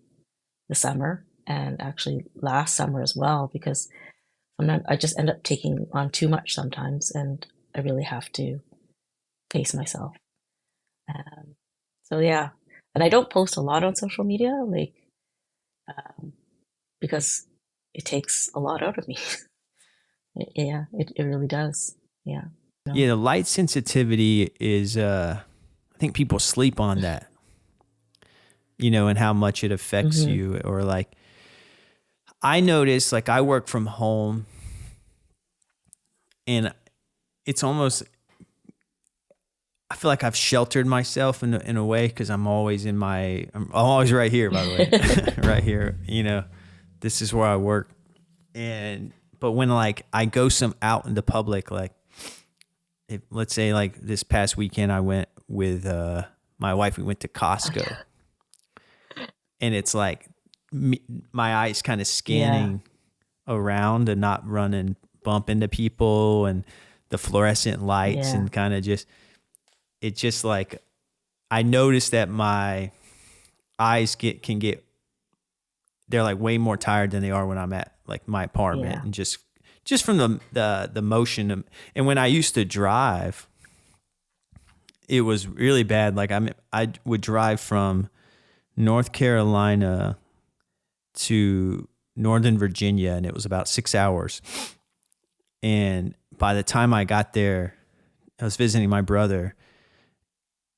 the summer and actually last summer as well, because sometimes I just end up taking on too much sometimes and I really have to pace myself. So yeah, and I don't post a lot on social media, like, because it takes a lot out of me. It really does. Yeah. Yeah, the light sensitivity is, I think people sleep on that, and how much it affects you. Or like, I notice, like, I work from home and it's almost, I feel like I've sheltered myself in a way because I'm always I'm always right here, by the way, right here, this is where I work. But when like I go some out in the public, like if, let's say like this past weekend, I went with my wife, we went to Costco, and it's like my eyes kind of Yeah. scanning around and not run and bump into people and the fluorescent lights Yeah. and kind of just, it's just like, I noticed that my eyes can get, they're like way more tired than they are when I'm at like my apartment, Yeah. and just from the motion and when I used to drive, it was really bad. Like I would drive from North Carolina to Northern Virginia, and it was about 6 hours. And by the time I got there, I was visiting my brother.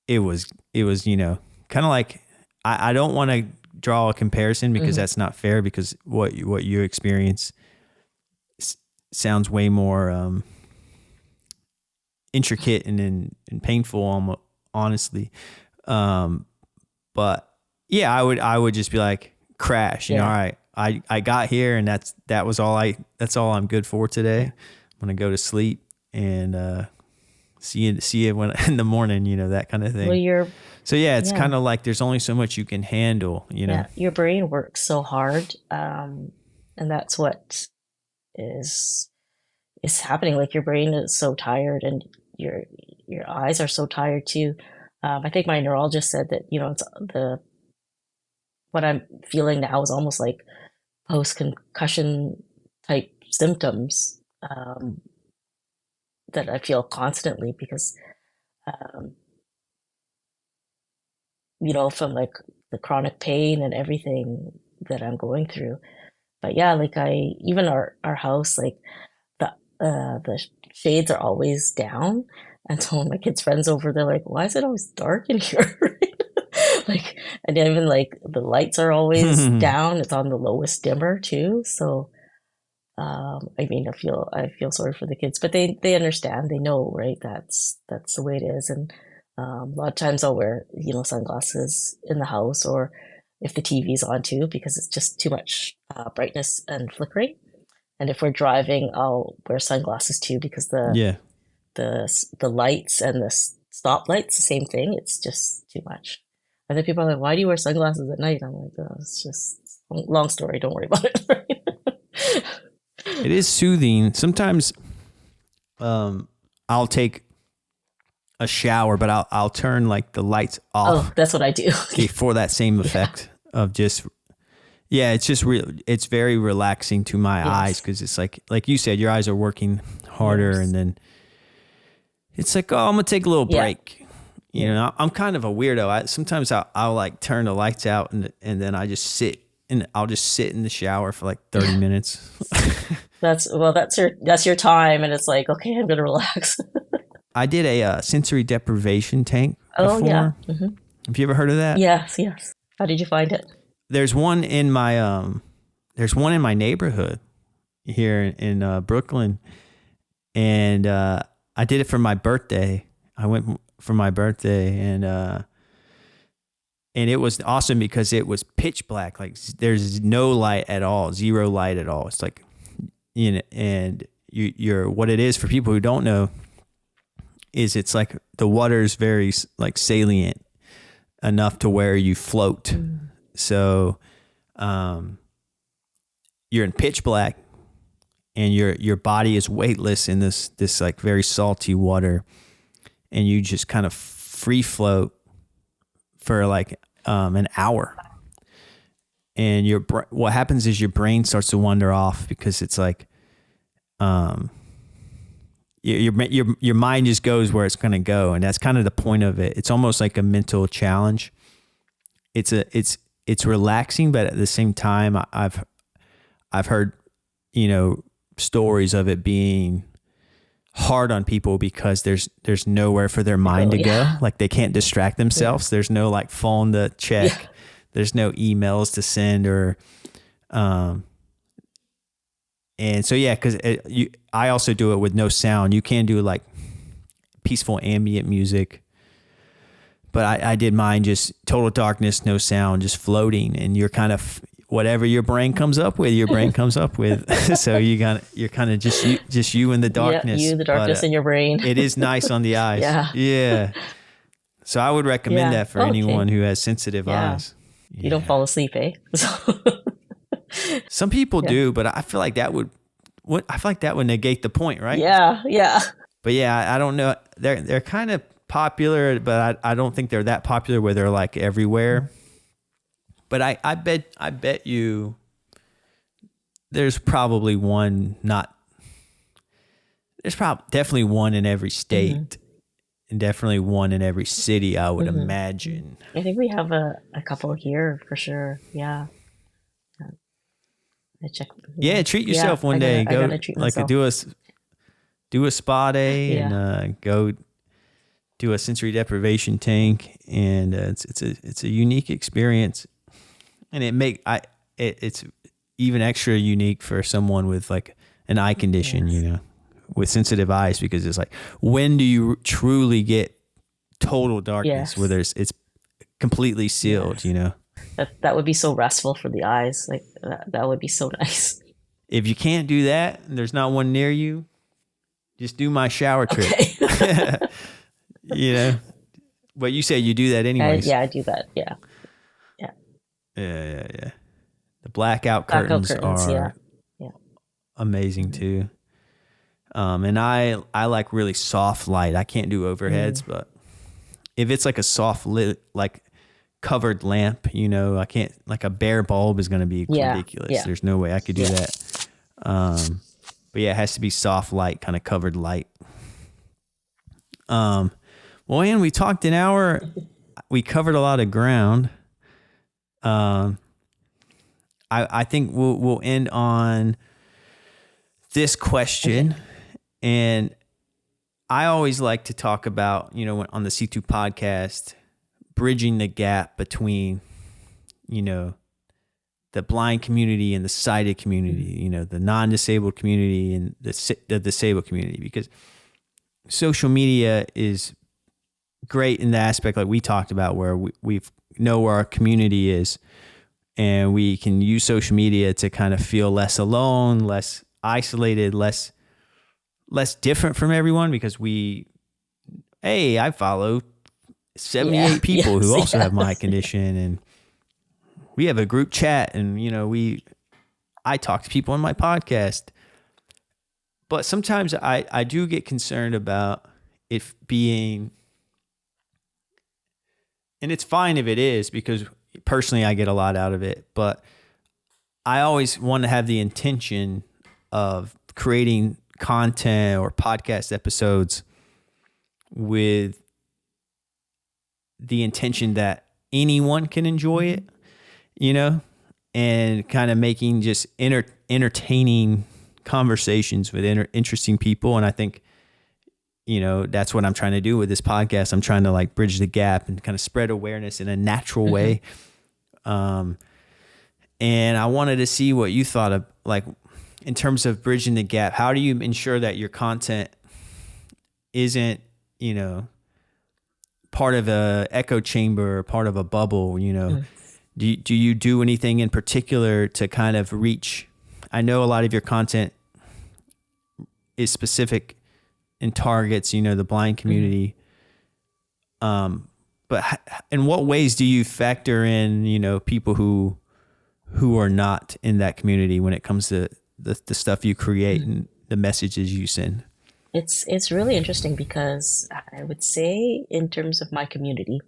It was, kind of like, I don't want to draw a comparison because that's not fair, because what you experience sounds way more intricate and painful, honestly. But yeah, I would just be like, crash, all right, I got here, and that's all I'm good for today. I'm going to go to sleep and see you when in the morning, that kind of Well, thing. So yeah, it's kind of like there's only so much you can handle, yeah, your brain works so hard, and that's what is happening. Like your brain is so tired, and your eyes are so tired too. I think my neurologist said that it's what I'm feeling now is almost like post concussion type symptoms, that I feel constantly because um, from like the chronic pain and everything that I'm going through. But yeah, like even our house, like the shades are always down. And so when my kids' friends over, they're like, why is it always dark in here? Like, and even like the lights are always down. It's on the lowest dimmer too. So, I mean, I feel sorry for the kids, but they understand. They know, right? That's the way it is. And a lot of times I'll wear, sunglasses in the house, or if the TV's on too, because it's just too much brightness and flickering. And if we're driving, I'll wear sunglasses too, because yeah. the lights and the stop lights, the same thing. It's just too much. And then people are like, "Why do you wear sunglasses at night?" I'm like, "Oh, it's just long story. Don't worry about it." Right? It is soothing. Sometimes I'll take a shower, but I'll turn like the lights off. Oh, that's what I do. For that same effect of just, it's just real. It's very relaxing to my eyes, because it's like you said, your eyes are working harder, and then it's like, oh, I'm gonna take a little break. I'm kind of a weirdo. Sometimes I'll like turn the lights out, and then I just sit. And I'll just sit in the shower for like 30 minutes. That's your time, and it's like, okay, I'm gonna relax. I did a sensory deprivation tank before. Oh yeah. Have you ever heard of that? Yes. How did you find it? There's one in my neighborhood here in Brooklyn, and I did it for my birthday. I went for my birthday, and it was awesome because it was pitch black. Like there's no light at all, zero light at all. It's like, and you're what it is for people who don't know is it's like the water is very like salient enough to where you float. So, you're in pitch black, and your body is weightless in this like very salty water, and you just kind of free float for like an hour. And what happens is your brain starts to wander off, because it's like your mind just goes where it's going to go, and that's kind of the point of it. It's almost like a mental challenge. It's relaxing, but at the same time, I've heard stories of it being hard on people because there's nowhere for their mind to go. Like they can't distract themselves. There's no like phone to check. There's no emails to send, or and so because I also do it with no sound. You can do like peaceful ambient music, but I did mine just total darkness, no sound, just floating, and you're kind of whatever your brain comes up with, your brain comes up with. So you're kind of just you in the darkness. Yeah, you, the darkness in your brain. It is nice on the eyes. Yeah. So I would recommend that for anyone who has sensitive eyes. You don't fall asleep, eh? Some people do, but I feel like that would negate the point, right? Yeah. But yeah, I don't know. They're kind of popular, but I don't think they're that popular where they're like everywhere. But I bet you there's probably one definitely one in every state and definitely one in every city, I would imagine. I think we have a couple here for sure. Yeah. I check. Yeah, treat yourself one day. I gotta treat myself. Do a spa day and go do a sensory deprivation tank, and it's a unique experience, and it's even extra unique for someone with like an eye condition, you know, with sensitive eyes, because it's like, when do you truly get total darkness where it's completely sealed, you know? That would be so restful for the eyes. Like that would be so nice. If you can't do that, and there's not one near you, just do my shower trick. Okay. You know, but you say you do that anyways. I do that. Yeah. The blackout curtains are amazing too. And I like really soft light. I can't do overheads, but if it's like a soft lit, like covered lamp, you know, I can't, like a bare bulb is going to be ridiculous. Yeah. There's no way I could do that. But yeah, it has to be soft light, kind of covered light. Well, Ann, we talked an hour. We covered a lot of ground. I think we'll end on this question. And I always like to talk about, you know, on the C2 podcast, bridging the gap between, you know, the blind community and the sighted community, you know, the non-disabled community and the disabled community, because social media is great in the aspect like we talked about, where we know where our community is, and we can use social media to kind of feel less alone, less isolated, less different from everyone, because I follow 78 people who also have my condition, and we have a group chat, and you know, I talk to people on my podcast. But sometimes I do get concerned about it being, and it's fine if it is, because personally I get a lot out of it, but I always want to have the intention of creating content or podcast episodes with the intention that anyone can enjoy it, you know, and kind of making just entertaining conversations with interesting people. And I think, you know, that's what I'm trying to do with this podcast. I'm trying to like bridge the gap and kind of spread awareness in a natural way. And I wanted to see what you thought of, like, in terms of bridging the gap. How do you ensure that your content isn't, you know, part of a echo chamber or part of a bubble, you know? Do you do anything in particular to kind of reach? I know a lot of your content is specific and targets, you know, the blind community. But in what ways do you factor in, you know, people who are not in that community when it comes to the stuff you create and the messages you send? It's really interesting, because I would say in terms of my community,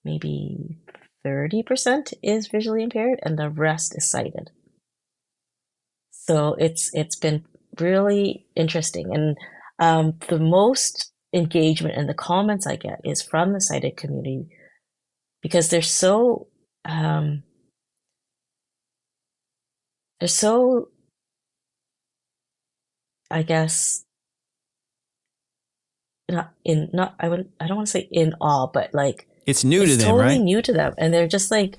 maybe 30% is visually impaired and the rest is sighted. So it's been really interesting. And the most engagement and the comments I get is from the sighted community, because they're so I guess I don't want to say in awe, but like it's new to them, totally right? New to them, and they're just like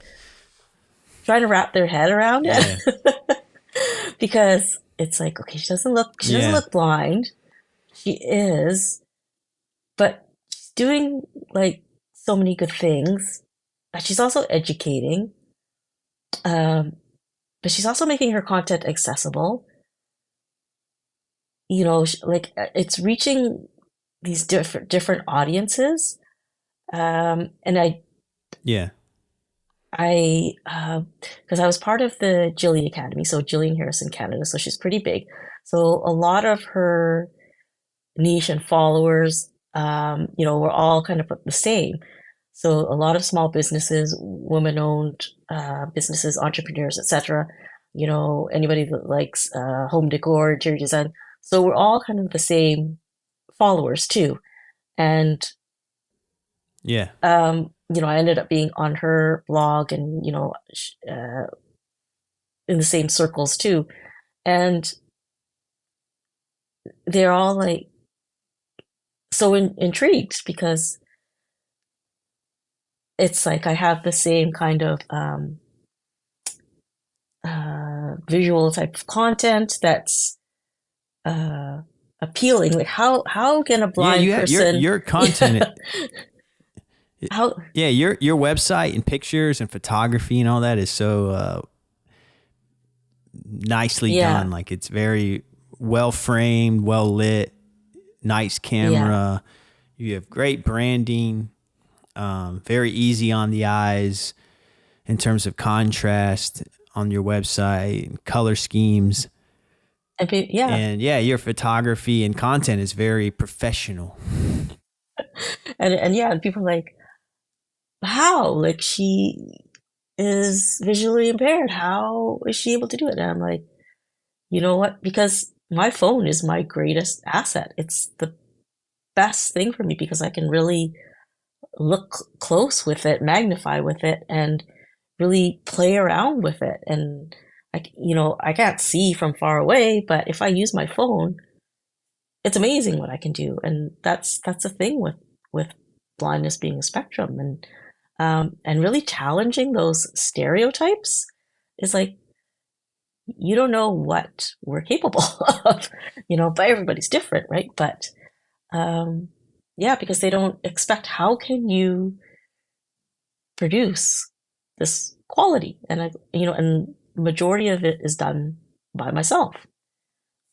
trying to wrap their head around it. Because it's like, okay, she doesn't look blind. She is, but she's doing like so many good things. but she's also educating. Um, but she's also making her content accessible. Like it's reaching these different audiences. And Yeah. because I was part of the Jillian Academy, so Jillian Harrison Canada, so she's pretty big. So a lot of her niche and followers, were all kind of the same. So a lot of small businesses, women-owned businesses, entrepreneurs, etc. Anybody that likes home decor, interior design. So we're all kind of the same followers too. And Yeah. I ended up being on her blog and in the same circles too. And they're all like so intrigued because it's like I have the same kind of visual type of content that's uh, appealing. Like how can a Yeah, blind you have person, your yeah, content. how, Yeah, your website and pictures and photography and all that is so nicely yeah, done. Like it's very well framed, well lit, nice yeah. camera. You have great branding, very easy on the eyes in terms of contrast on your website and color schemes. Yeah, And yeah, your photography and content is very professional. and yeah, and people are like, how? Like she is visually impaired. How is she able to do it? And I'm like, you know what? Because my phone is my greatest asset. It's the best thing for me because I can really look close with it, magnify with it, and really play around with it. And I can't see from far away, but if I use my phone, it's amazing what I can do. And that's the thing with blindness being a spectrum, and really challenging those stereotypes is like you don't know what we're capable of, but everybody's different, right? But um, yeah, because they don't expect how can you produce this quality, and majority of it is done by myself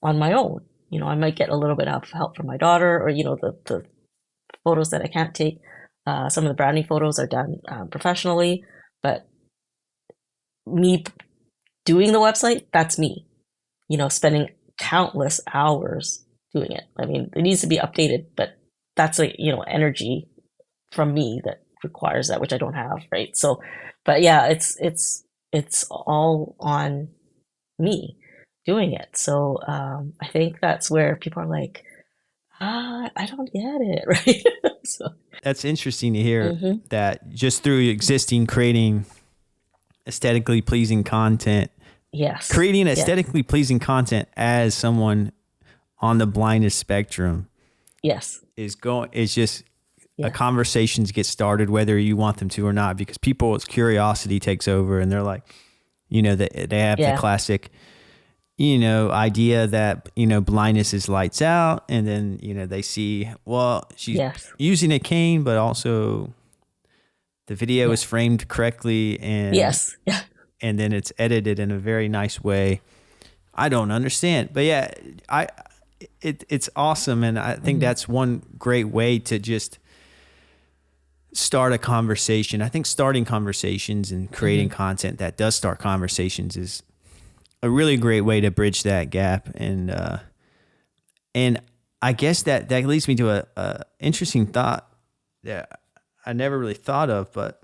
on my own. I might get a little bit of help from my daughter, or the photos that I can't take. Some of the branding photos are done professionally, but me doing the website, that's me. Spending countless hours doing it. I mean, it needs to be updated, but that's like, energy from me that requires that, which I don't have, right? So, but yeah, it's all on me doing it. So, I think that's where people are like, I don't get it, right? So, That's interesting to hear mhm. that just through existing creating aesthetically pleasing content, Yes, creating yeah, aesthetically pleasing content as someone on the blindness spectrum yes, is just a yeah, conversations get started whether you want them to or not, because people's curiosity takes over and they're like, they have the yeah, classic, idea that, blindness is lights out. And then, they see, well, she's yes, using a cane, but also the video yeah, is framed correctly and yes, yeah, then it's edited in a very nice way. I don't understand, but yeah, it's awesome. And I think mhm, that's one great way to just start a conversation. I think starting conversations and creating mhm, content that does start conversations is a really great way to bridge that gap. And I guess that leads me to a interesting thought that I never really thought of, but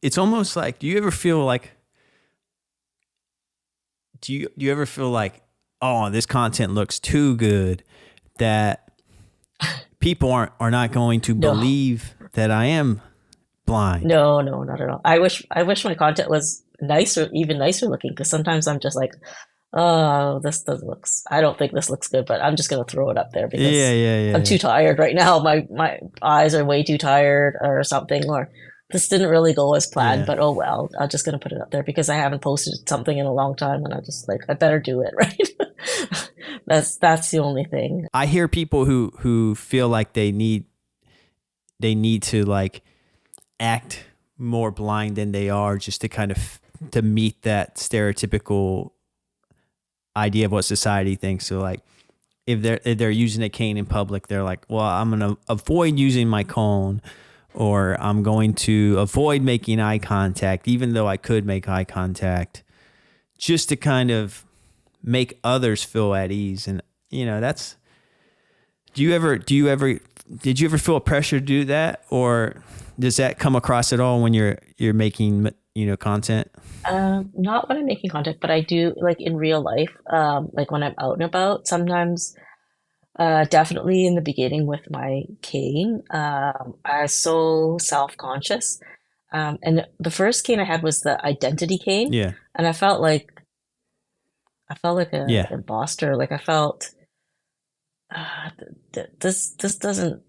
it's almost like, do you ever feel like, oh, this content looks too good that people are not going to no. believe that I am blind? No, no, not at all. I wish my content was nicer, even nicer looking, because sometimes I'm just like, oh, this doesn't looks. I don't think this looks good, but I'm just gonna throw it up there Yeah, because yeah, yeah, I'm yeah. too tired right now. My eyes are way too tired or something, or this didn't really go as planned, Yeah. but oh well. I'm just gonna put it up there because I haven't posted something in a long time, and I just like I better do it, right? That's the only thing. I hear people who feel like they need to like act more blind than they are, just to kind of to meet that stereotypical idea of what society thinks. So like if they're using a cane in public, they're like, well, I'm going to avoid using my cone, or I'm going to avoid making eye contact, even though I could make eye contact, just to kind of make others feel at ease. And that's, did you ever feel a pressure to do that, or does that come across at all when you're making content? Not when I'm making content, but I do like in real life, like when I'm out and about, sometimes, definitely in the beginning with my cane, I was so self-conscious. And the first cane I had was the identity cane, Yeah. and I felt like a Yeah. imposter. Like I felt, this doesn't,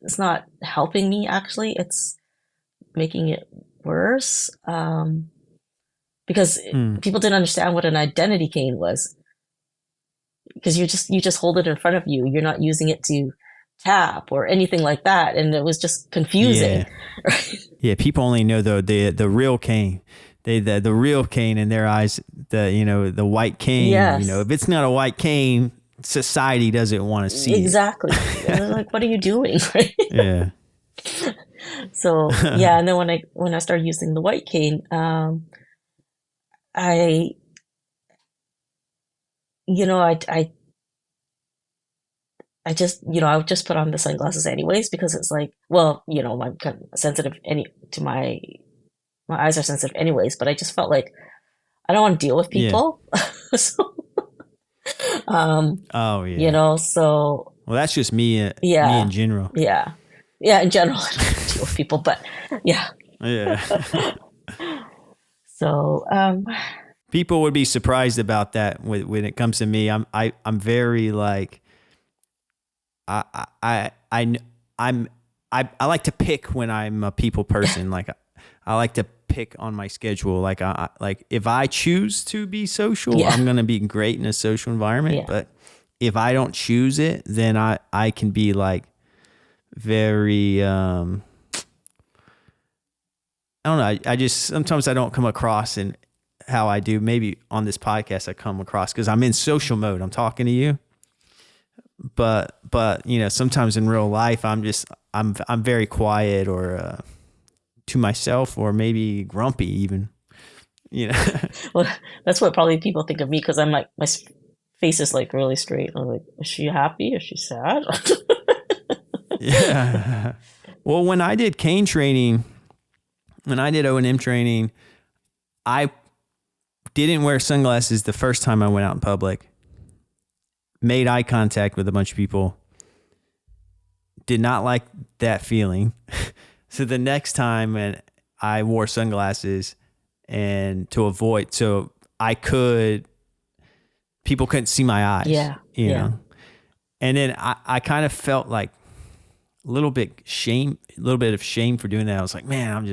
it's not helping me actually. It's making it worse. Because Mm. people didn't understand what an identity cane was, because you just hold it in front of you. You're not using it to tap or anything like that, and it was just confusing. Yeah. Yeah. People only know the real cane. The real cane in their eyes, the white cane, Yes, if it's not a white cane, society doesn't want to see it. exactly. And they're like, what are you doing? Right? Yeah. So yeah, and then when I started using the white cane, I you know I just I would just put on the sunglasses anyways, because it's like, well, I'm kind of sensitive my eyes are sensitive anyways, but I just felt like I don't want to deal with Yeah. people. So, um, Oh yeah. so Well, that's just me yeah, in general. yeah, yeah. In general, I don't want to deal with people, but yeah. Yeah. So, People would be surprised about that when it comes to me. I'm very like, I, I, I, I'm, I like to pick when I'm a people person. Like I like to pick on my schedule. Like like if I choose to be social, yeah, I'm going to be great in a social environment. yeah, But if I don't choose it, then I can be like very, I don't know. I just, sometimes I don't come across in how I do. Maybe on this podcast I come across because I'm in social mode. I'm talking to you, but sometimes in real life I'm very quiet, or to myself, or maybe grumpy even. You know. well, that's what probably people think of me, because I'm like, face is like really straight. I'm like, is she happy? Is she sad? Yeah. Well, when I did cane training, when I did O&M training, I didn't wear sunglasses the first time I went out in public. Made eye contact with a bunch of people. Did not like that feeling. So the next time, when I wore sunglasses, and to avoid, so people couldn't see my eyes, Yeah, yeah, And then I kind of felt like a little bit of shame for doing that. I was like, man,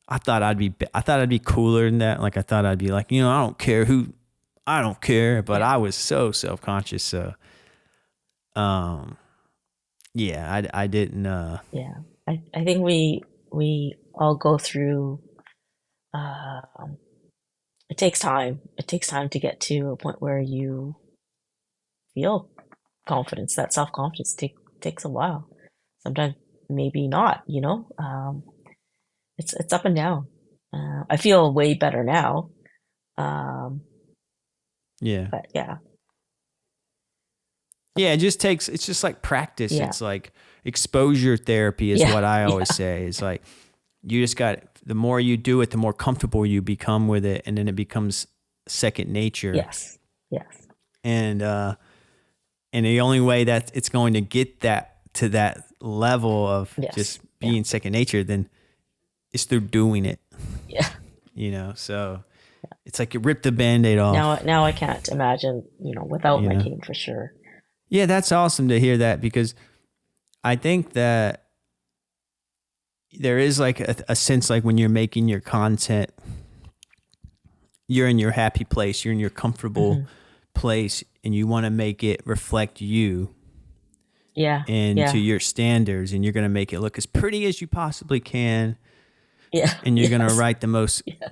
I thought I'd be cooler than that. Like I thought I'd be like, I don't care, but yeah, I was so self-conscious. So, yeah, I didn't, yeah. I think we all go through. Um, it takes time. It takes time to get to a point where you feel confidence. That self-confidence takes a while. Sometimes maybe not. It's up and down. I feel way better now. Um, yeah. but yeah, Yeah, it's just like practice. yeah, It's like exposure therapy is yeah, what I yeah. always say. It's like, you just the more you do it, the more comfortable you become with it. And then it becomes second nature. Yes, yes, And the only way that it's going to get to that level of yes, just yeah, being second nature, then is through doing it, yeah. So it's like you rip the Band-Aid off, Now I can't imagine, without you my know? cane for sure. Yeah, that's awesome to hear that, because I think that there is like a sense, like when you're making your content, you're in your happy place, you're in your comfortable Hmm. place, and you want to make it reflect you. Yeah. and to Yeah. your standards, and you're going to make it look as pretty as you possibly can, Yeah. and you're going to Yes. write the most Yeah.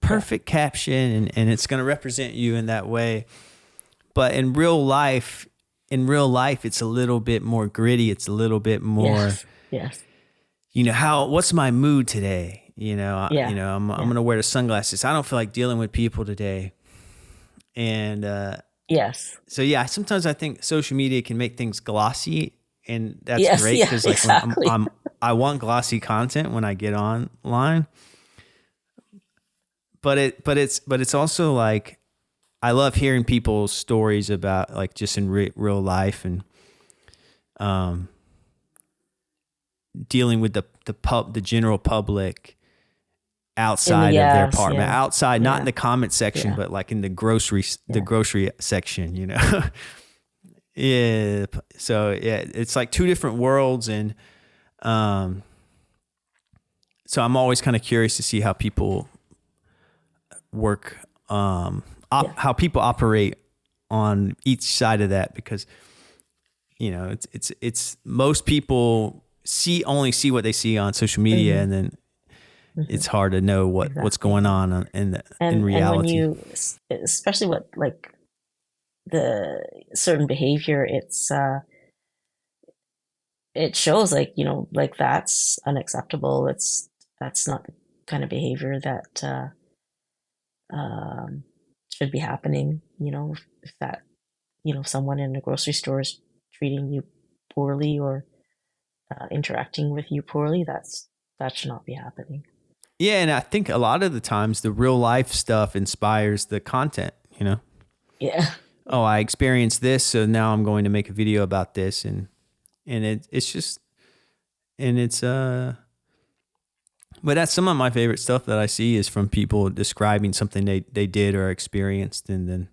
perfect caption, and it's going to represent you in that way. But in real life, it's a little bit more gritty. It's a little bit more, Yes. Yes. what's my mood today? Yeah. I'm Yeah. going to wear the sunglasses. I don't feel like dealing with people today. And, Yes. so yeah, sometimes I think social media can make things glossy, and that's Yes. great. Yeah. 'Cause like when Exactly. I want glossy content when I get online, but it's also like, I love hearing people's stories about like just in real life, and um, dealing with the general public outside of their Yes. apartment, Yeah. outside, not in Yeah. the comment section, Yeah. but like in the grocery section, Yeah. So yeah, it's like two different worlds. And, so I'm always kind of curious to see how people work, Yeah. how people operate on each side of that, because it's most people only see what they see on social media, Hmm. and then Hmm. it's hard to know what's Exactly. going on in And when reality. you, especially what like the certain behavior, it shows like, like that's unacceptable. That's not the kind of behavior that um, should be happening. If that, someone in a grocery store is treating you poorly or interacting with you poorly, that should not be happening. Yeah, and I think a lot of the times the real life stuff inspires the content. Yeah. Oh, I experienced this, so now I'm going to make a video about this, and it's just, and it's but that's some of my favorite stuff that I see is from people describing something they did or experienced, and then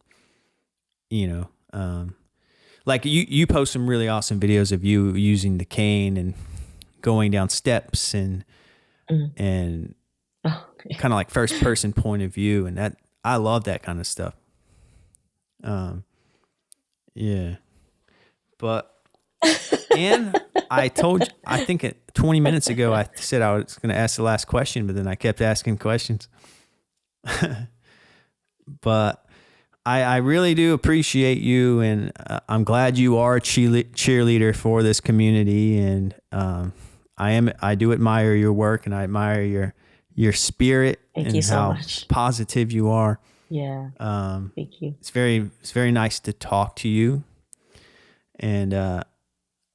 like you post some really awesome videos of you using the cane and going down steps, and Mm. and Oh, okay. kind of like first person point of view, and that I love that kind of stuff. Yeah, but and I think 20 minutes ago I said I was going to ask the last question, but then I kept asking questions. But I really do appreciate you, and I'm glad you are a cheerleader for this community, and I do admire your work, and I admire your spirit Thank you and so how much. positive you are. Yeah. Thank you. It's very nice to talk to you, and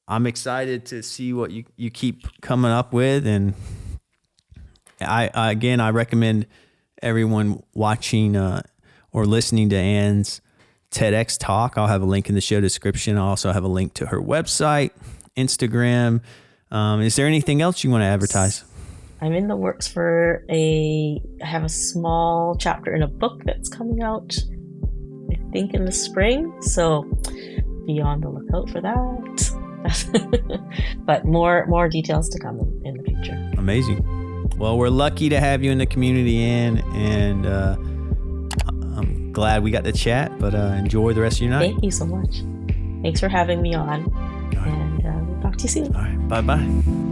I'm excited to see what you keep coming up with. And I recommend everyone watching or listening to Anne's TEDx Talk. I'll have a link in the show description. I'll also have a link to her website, Instagram. Is there anything else you want to advertise? I'm in the works I have a small chapter in a book that's coming out, I think in the spring. So be on the lookout for that. But more details to come in the future. Amazing. Well, we're lucky to have you in the community, Anne, and I'm glad we got to chat, but enjoy the rest of your night. Thank you so much. Thanks for having me on. All right. And we'll talk to you soon. All right. Bye-bye.